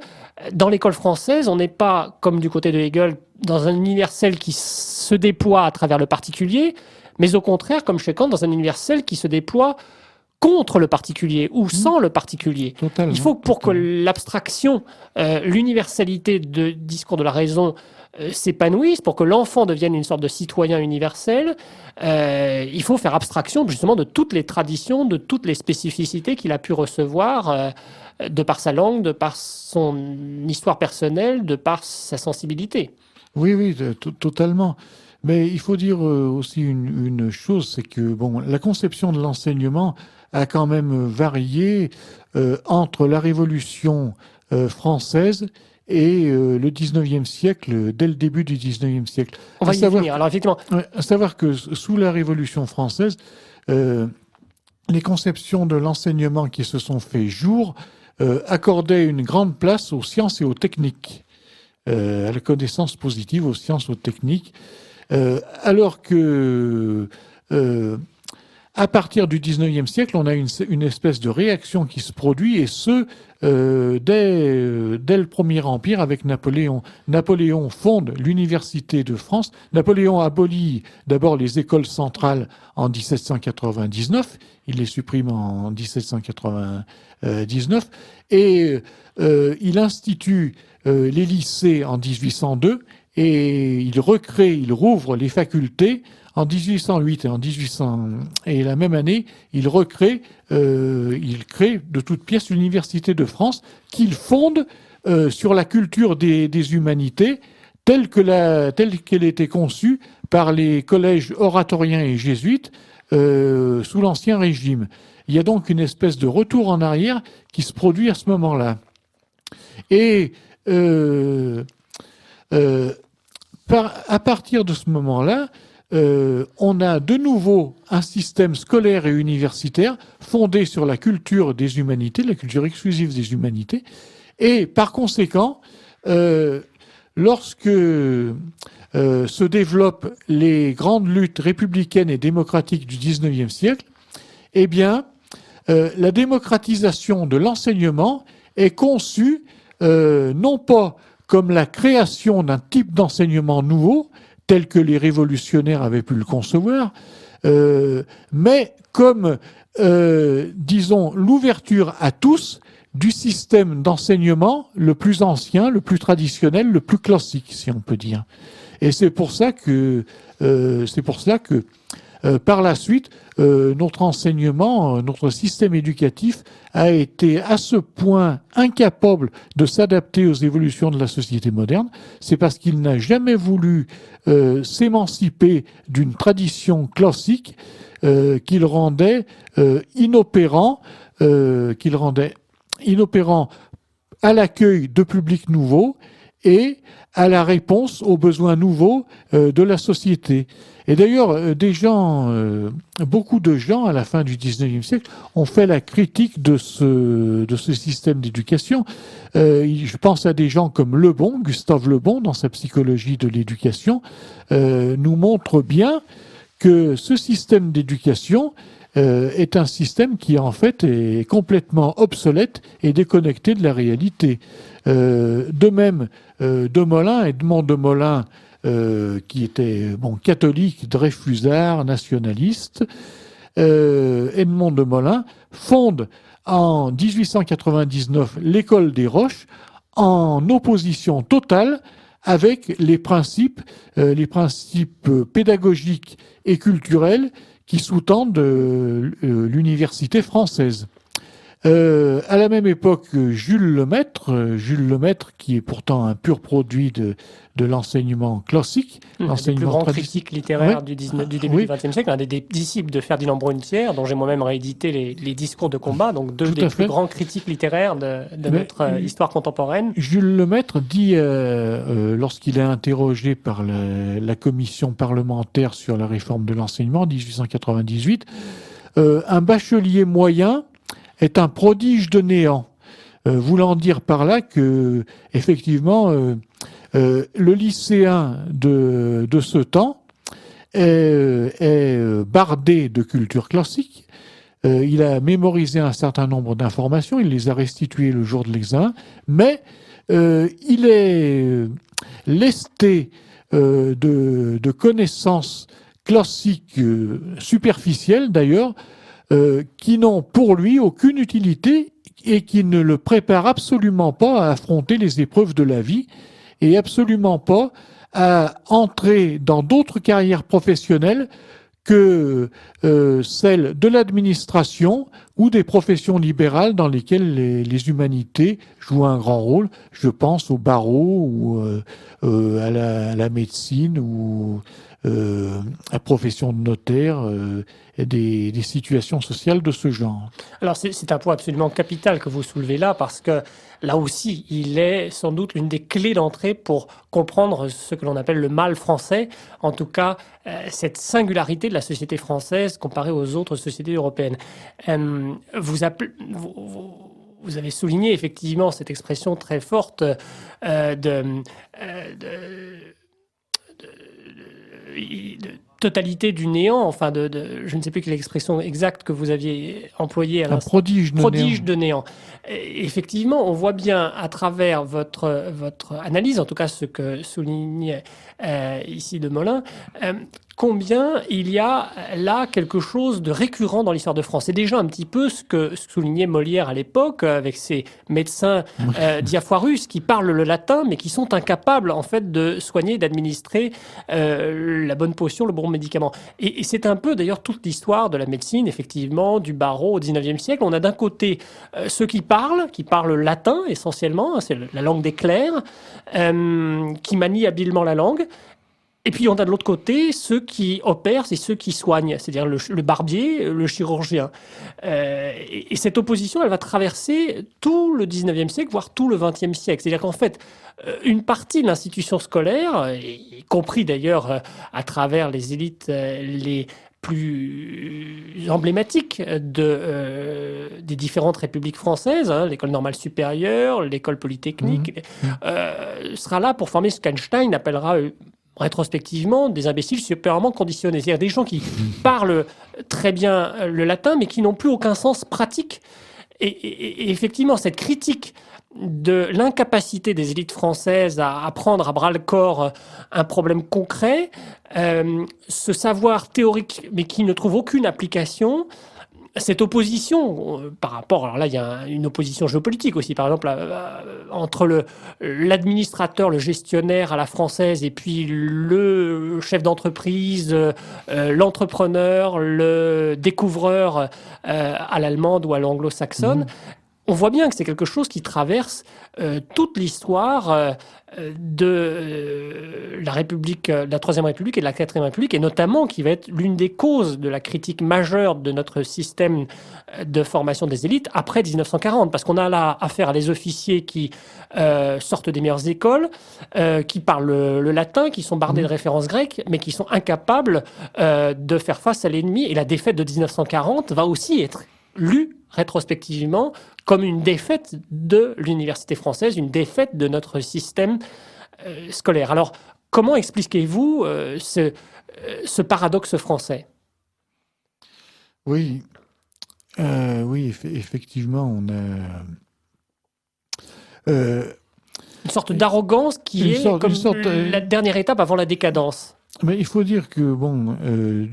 dans l'école française, on n'est pas comme du côté de Hegel dans un universel qui se déploie à travers le particulier, mais au contraire, comme chez Kant, dans un universel qui se déploie contre le particulier ou sans le particulier. Totalement, Il faut que pour que l'abstraction, l'universalité de discours de la raison s'épanouisse, pour que l'enfant devienne une sorte de citoyen universel, il faut faire abstraction justement de toutes les traditions, de toutes les spécificités qu'il a pu recevoir de par sa langue, de par son histoire personnelle, de par sa sensibilité. Oui, totalement. Mais il faut dire aussi une chose, c'est que la conception de l'enseignement a quand même varié entre la Révolution française et le 19e siècle, dès le début du 19e siècle. On va y venir. Alors effectivement, à savoir que sous la Révolution française, les conceptions de l'enseignement qui se sont fait jour accordaient une grande place aux sciences et aux techniques, à la connaissance positive, aux sciences, aux techniques. Alors que, à partir du 19e siècle, on a une espèce de réaction qui se produit, et dès le Premier Empire avec Napoléon. Napoléon fonde l'Université de France. Napoléon abolit d'abord les écoles centrales en 1799. Il les supprime en 1799. Et il institue les lycées en 1802. Et il rouvre les facultés en 1808 et la même année, il crée de toutes pièces l'Université de France qu'il fonde sur la culture des humanités telle qu'elle était conçue par les collèges oratoriens et jésuites sous l'Ancien Régime. Il y a donc une espèce de retour en arrière qui se produit à ce moment-là. Et à partir de ce moment-là, on a de nouveau un système scolaire et universitaire fondé sur la culture des humanités, la culture exclusive des humanités. Et par conséquent, lorsque se développent les grandes luttes républicaines et démocratiques du XIXe siècle, eh bien, la démocratisation de l'enseignement est conçue non pas comme la création d'un type d'enseignement nouveau, tel que les révolutionnaires avaient pu le concevoir, mais comme, disons, l'ouverture à tous du système d'enseignement le plus ancien, le plus traditionnel, le plus classique, si on peut dire. Et c'est pour ça que Par la suite, notre enseignement, notre système éducatif a été à ce point incapable de s'adapter aux évolutions de la société moderne. C'est parce qu'il n'a jamais voulu s'émanciper d'une tradition classique qu'il rendait inopérant à l'accueil de publics nouveaux et à la réponse aux besoins nouveaux de la société. Et d'ailleurs, beaucoup de gens, à la fin du XIXe siècle, ont fait la critique de ce système d'éducation. Je pense à des gens comme Gustave Le Bon, dans sa psychologie de l'éducation, nous montre bien que ce système d'éducation est un système qui, en fait, est complètement obsolète et déconnecté de la réalité. De même, Edmond de Molin, qui était catholique, dreyfusard, nationaliste, Edmond de Molin fonde en 1899 l'école des Roches en opposition totale avec les principes pédagogiques et culturels qui sous-tendent l'université française. À la même époque, Jules Lemaître, qui est pourtant un pur produit de l'enseignement classique. Un des plus grands critiques littéraires du début du XXe siècle, un des disciples de Ferdinand Brunetière, dont j'ai moi-même réédité les discours de combat, donc deux des plus grands critiques littéraires de notre histoire contemporaine. Jules Lemaître dit, lorsqu'il est interrogé par la commission parlementaire sur la réforme de l'enseignement en 1898, un bachelier moyen est un prodige de néant, voulant dire par là que, effectivement, le lycéen de ce temps est bardé de culture classique. Il a mémorisé un certain nombre d'informations, il les a restituées le jour de l'examen, mais il est lesté de connaissances classiques superficielles d'ailleurs, qui n'ont pour lui aucune utilité et qui ne le préparent absolument pas à affronter les épreuves de la vie et absolument pas à entrer dans d'autres carrières professionnelles que celles de l'administration ou des professions libérales dans lesquelles les humanités jouent un grand rôle. Je pense au barreau ou à la médecine ou à la profession de notaire et des situations sociales de ce genre. Alors c'est un point absolument capital que vous soulevez là, parce que là aussi, il est sans doute l'une des clés d'entrée pour comprendre ce que l'on appelle le mal français, en tout cas cette singularité de la société française comparée aux autres sociétés européennes. Vous avez souligné effectivement cette expression très forte de totalité du néant, enfin je ne sais plus quelle expression exacte que vous aviez employée à l'instant. Prodige de néant. Et effectivement, on voit bien à travers votre analyse, en tout cas ce que souligne ici de Molin, combien il y a là quelque chose de récurrent dans l'histoire de France. C'est déjà un petit peu ce que soulignait Molière à l'époque, avec ses médecins diafoirus qui parlent le latin, mais qui sont incapables en fait de soigner, d'administrer la bonne potion, le bon médicament. Et c'est un peu d'ailleurs toute l'histoire de la médecine, effectivement, du barreau au XIXe siècle. On a d'un côté ceux qui parlent latin essentiellement, c'est la langue des clercs, qui manient habilement la langue. Et puis on a de l'autre côté ceux qui opèrent, c'est ceux qui soignent, c'est-à-dire le barbier, le chirurgien. Et cette opposition, elle va traverser tout le 19e siècle, voire tout le 20e siècle. C'est-à-dire qu'en fait, une partie de l'institution scolaire, y compris d'ailleurs à travers les élites les plus emblématiques des différentes républiques françaises, l'école normale supérieure, l'école polytechnique, sera là pour former ce qu'Einstein appellera rétrospectivement des imbéciles supérieurement conditionnés. C'est-à-dire des gens qui parlent très bien le latin, mais qui n'ont plus aucun sens pratique. Et effectivement, cette critique de l'incapacité des élites françaises à prendre à bras-le-corps un problème concret, ce savoir théorique, mais qui ne trouve aucune application, cette opposition par rapport, alors là il y a une opposition géopolitique aussi, par exemple entre l'administrateur, le gestionnaire à la française et puis le chef d'entreprise, l'entrepreneur, le découvreur à l'allemande ou à l'anglo-saxonne. On voit bien que c'est quelque chose qui traverse toute l'histoire de la République, de la Troisième République et de la Quatrième République, et notamment qui va être l'une des causes de la critique majeure de notre système de formation des élites après 1940, parce qu'on a là affaire à des officiers qui sortent des meilleures écoles, qui parlent le latin, qui sont bardés de références grecques, mais qui sont incapables de faire face à l'ennemi. Et la défaite de 1940 va aussi être lue rétrospectivement comme une défaite de l'université française, une défaite de notre système scolaire. Alors, comment expliquez-vous ce paradoxe français ? Oui, effectivement, on a... une sorte d'arrogance qui est comme la dernière étape avant la décadence. Mais il faut dire que,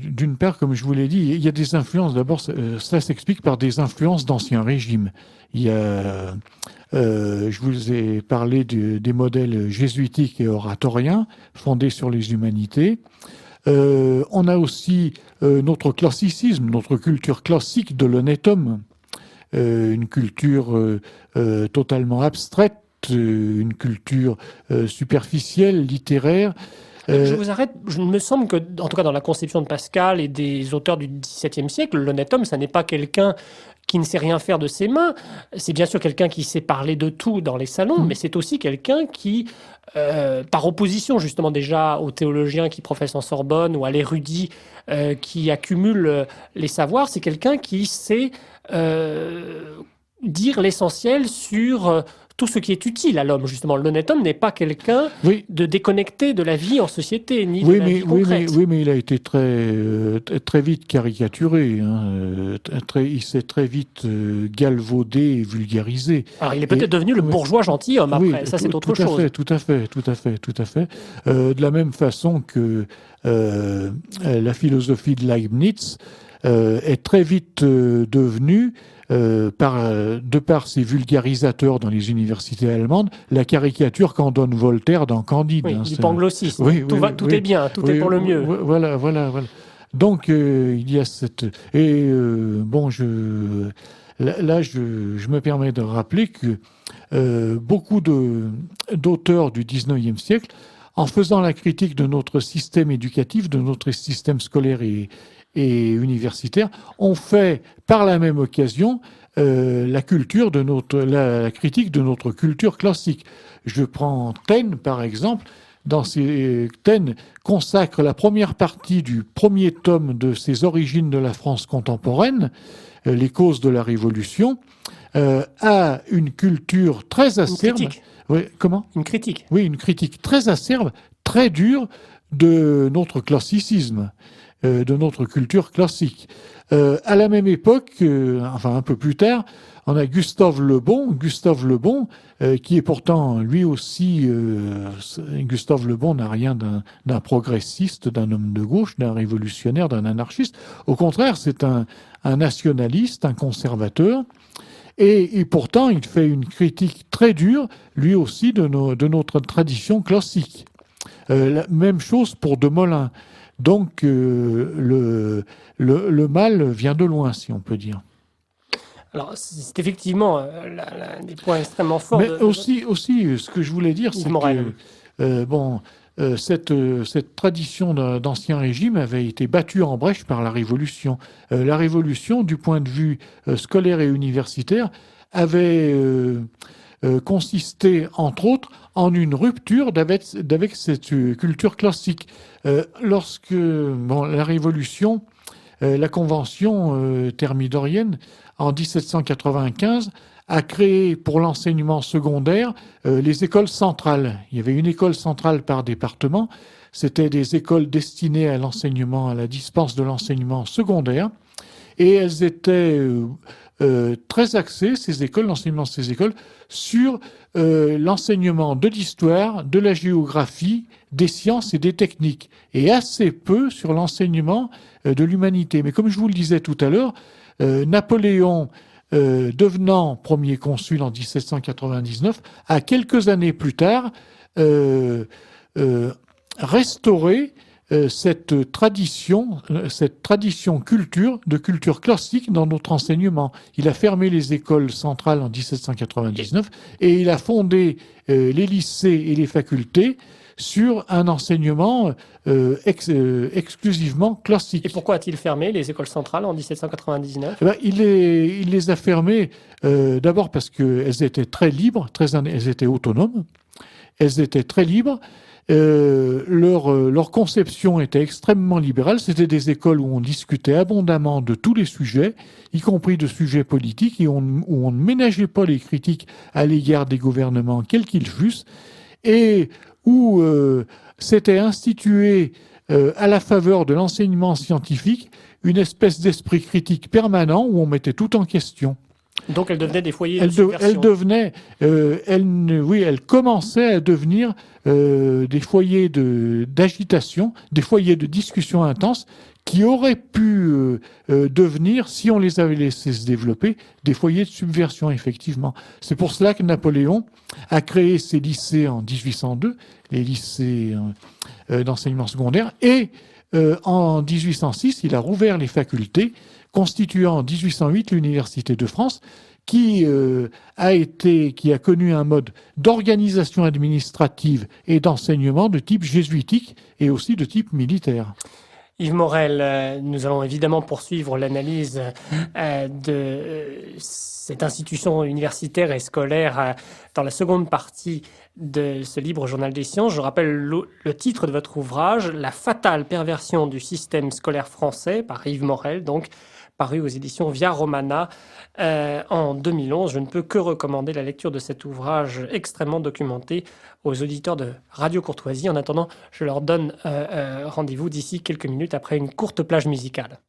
d'une part, comme je vous l'ai dit, il y a des influences. D'abord, cela s'explique par des influences d'anciens régimes. Il y a, je vous ai parlé des modèles jésuitiques et oratoriens fondés sur les humanités. On a aussi notre classicisme, notre culture classique de l'honnête homme, une culture totalement abstraite, une culture superficielle, littéraire. Je vous arrête. Il me semble que, en tout cas dans la conception de Pascal et des auteurs du XVIIe siècle, l'honnête homme, ça n'est pas quelqu'un qui ne sait rien faire de ses mains. C'est bien sûr quelqu'un qui sait parler de tout dans les salons, mais c'est aussi quelqu'un qui, par opposition justement déjà aux théologiens qui professent en Sorbonne ou à l'érudit qui accumule les savoirs, c'est quelqu'un qui sait dire l'essentiel sur tout ce qui est utile à l'homme, justement. L'honnête homme n'est pas quelqu'un de déconnecté de la vie en société, ni de la vie concrète. Oui, mais il a été très vite caricaturé. Il s'est très vite galvaudé et vulgarisé. Alors, il est peut-être devenu le bourgeois gentilhomme après. Ça, c'est autre chose. Tout à fait. De la même façon que la philosophie de Leibniz est très vite devenue de par ses vulgarisateurs dans les universités allemandes, la caricature qu'en donne Voltaire dans Candide. Du panglossisme. Tout est bien, tout est pour le mieux. Voilà. Donc, il y a cette... Et je me permets de rappeler que beaucoup d'auteurs du 19e siècle, en faisant la critique de notre système éducatif, de notre système scolaire et universitaires, ont fait par la même occasion la critique de notre culture classique. Je prends Taine par exemple. Taine consacre la première partie du premier tome de ses origines de la France contemporaine, les causes de la Révolution, à une culture très acerbe. Une critique. Oui, comment ? Une critique. Oui, une critique très acerbe, très dure de notre classicisme. De notre culture classique. À la même époque, un peu plus tard, on a Gustave Le Bon, qui est pourtant lui aussi, Gustave Le Bon n'a rien d'un progressiste, d'un homme de gauche, d'un révolutionnaire, d'un anarchiste. Au contraire, c'est un nationaliste, un conservateur. Et pourtant, il fait une critique très dure, lui aussi, de notre tradition classique. La même chose pour De Molin. Donc, le mal vient de loin, si on peut dire. Alors, c'est effectivement un des points extrêmement forts. Mais aussi, ce que je voulais dire, c'est que cette tradition d'ancien régime avait été battue en brèche par la Révolution. La Révolution, du point de vue scolaire et universitaire, avait consisté, entre autres, en une rupture avec cette culture classique. Lorsque la Révolution, la Convention thermidorienne, en 1795, a créé pour l'enseignement secondaire les écoles centrales. Il y avait une école centrale par département. C'était des écoles destinées à l'enseignement, à la dispense de l'enseignement secondaire. Et elles étaient très axées, l'enseignement de ces écoles, sur l'enseignement de l'histoire, de la géographie, des sciences et des techniques, et assez peu sur l'enseignement de l'humanité. Mais comme je vous le disais tout à l'heure, Napoléon, devenant premier consul en 1799, a quelques années plus tard restauré cette tradition de culture classique dans notre enseignement. Il a fermé les écoles centrales en 1799 et il a fondé les lycées et les facultés sur un enseignement exclusivement classique. Et pourquoi a-t-il fermé les écoles centrales en 1799 ? Il les a fermées d'abord parce qu'elles étaient très libres, elles étaient autonomes, elles étaient très libres. Leur conception était extrêmement libérale. C'était des écoles où on discutait abondamment de tous les sujets, y compris de sujets politiques, et où on ne ménageait pas les critiques à l'égard des gouvernements, quels qu'ils fussent, et où s'était institué à la faveur de l'enseignement scientifique une espèce d'esprit critique permanent où on mettait tout en question. Donc elle devenait des foyers de subversion. Elle commençait à devenir des foyers d'agitation, des foyers de discussion intense qui auraient pu devenir, si on les avait laissés se développer, des foyers de subversion, effectivement. C'est pour cela que Napoléon a créé ces lycées en 1802, les lycées d'enseignement secondaire, et en 1806, il a rouvert les facultés, constituant en 1808 l'Université de France, qui a connu un mode d'organisation administrative et d'enseignement de type jésuitique et aussi de type militaire. Yves Morel, nous allons évidemment poursuivre l'analyse de cette institution universitaire et scolaire dans la seconde partie de ce Libre Journal des Sciences. Je rappelle le titre de votre ouvrage, « La fatale perversion du système scolaire français » par Yves Morel, donc paru aux éditions Via Romana en 2011. Je ne peux que recommander la lecture de cet ouvrage extrêmement documenté aux auditeurs de Radio Courtoisie. En attendant, je leur donne rendez-vous d'ici quelques minutes après une courte plage musicale.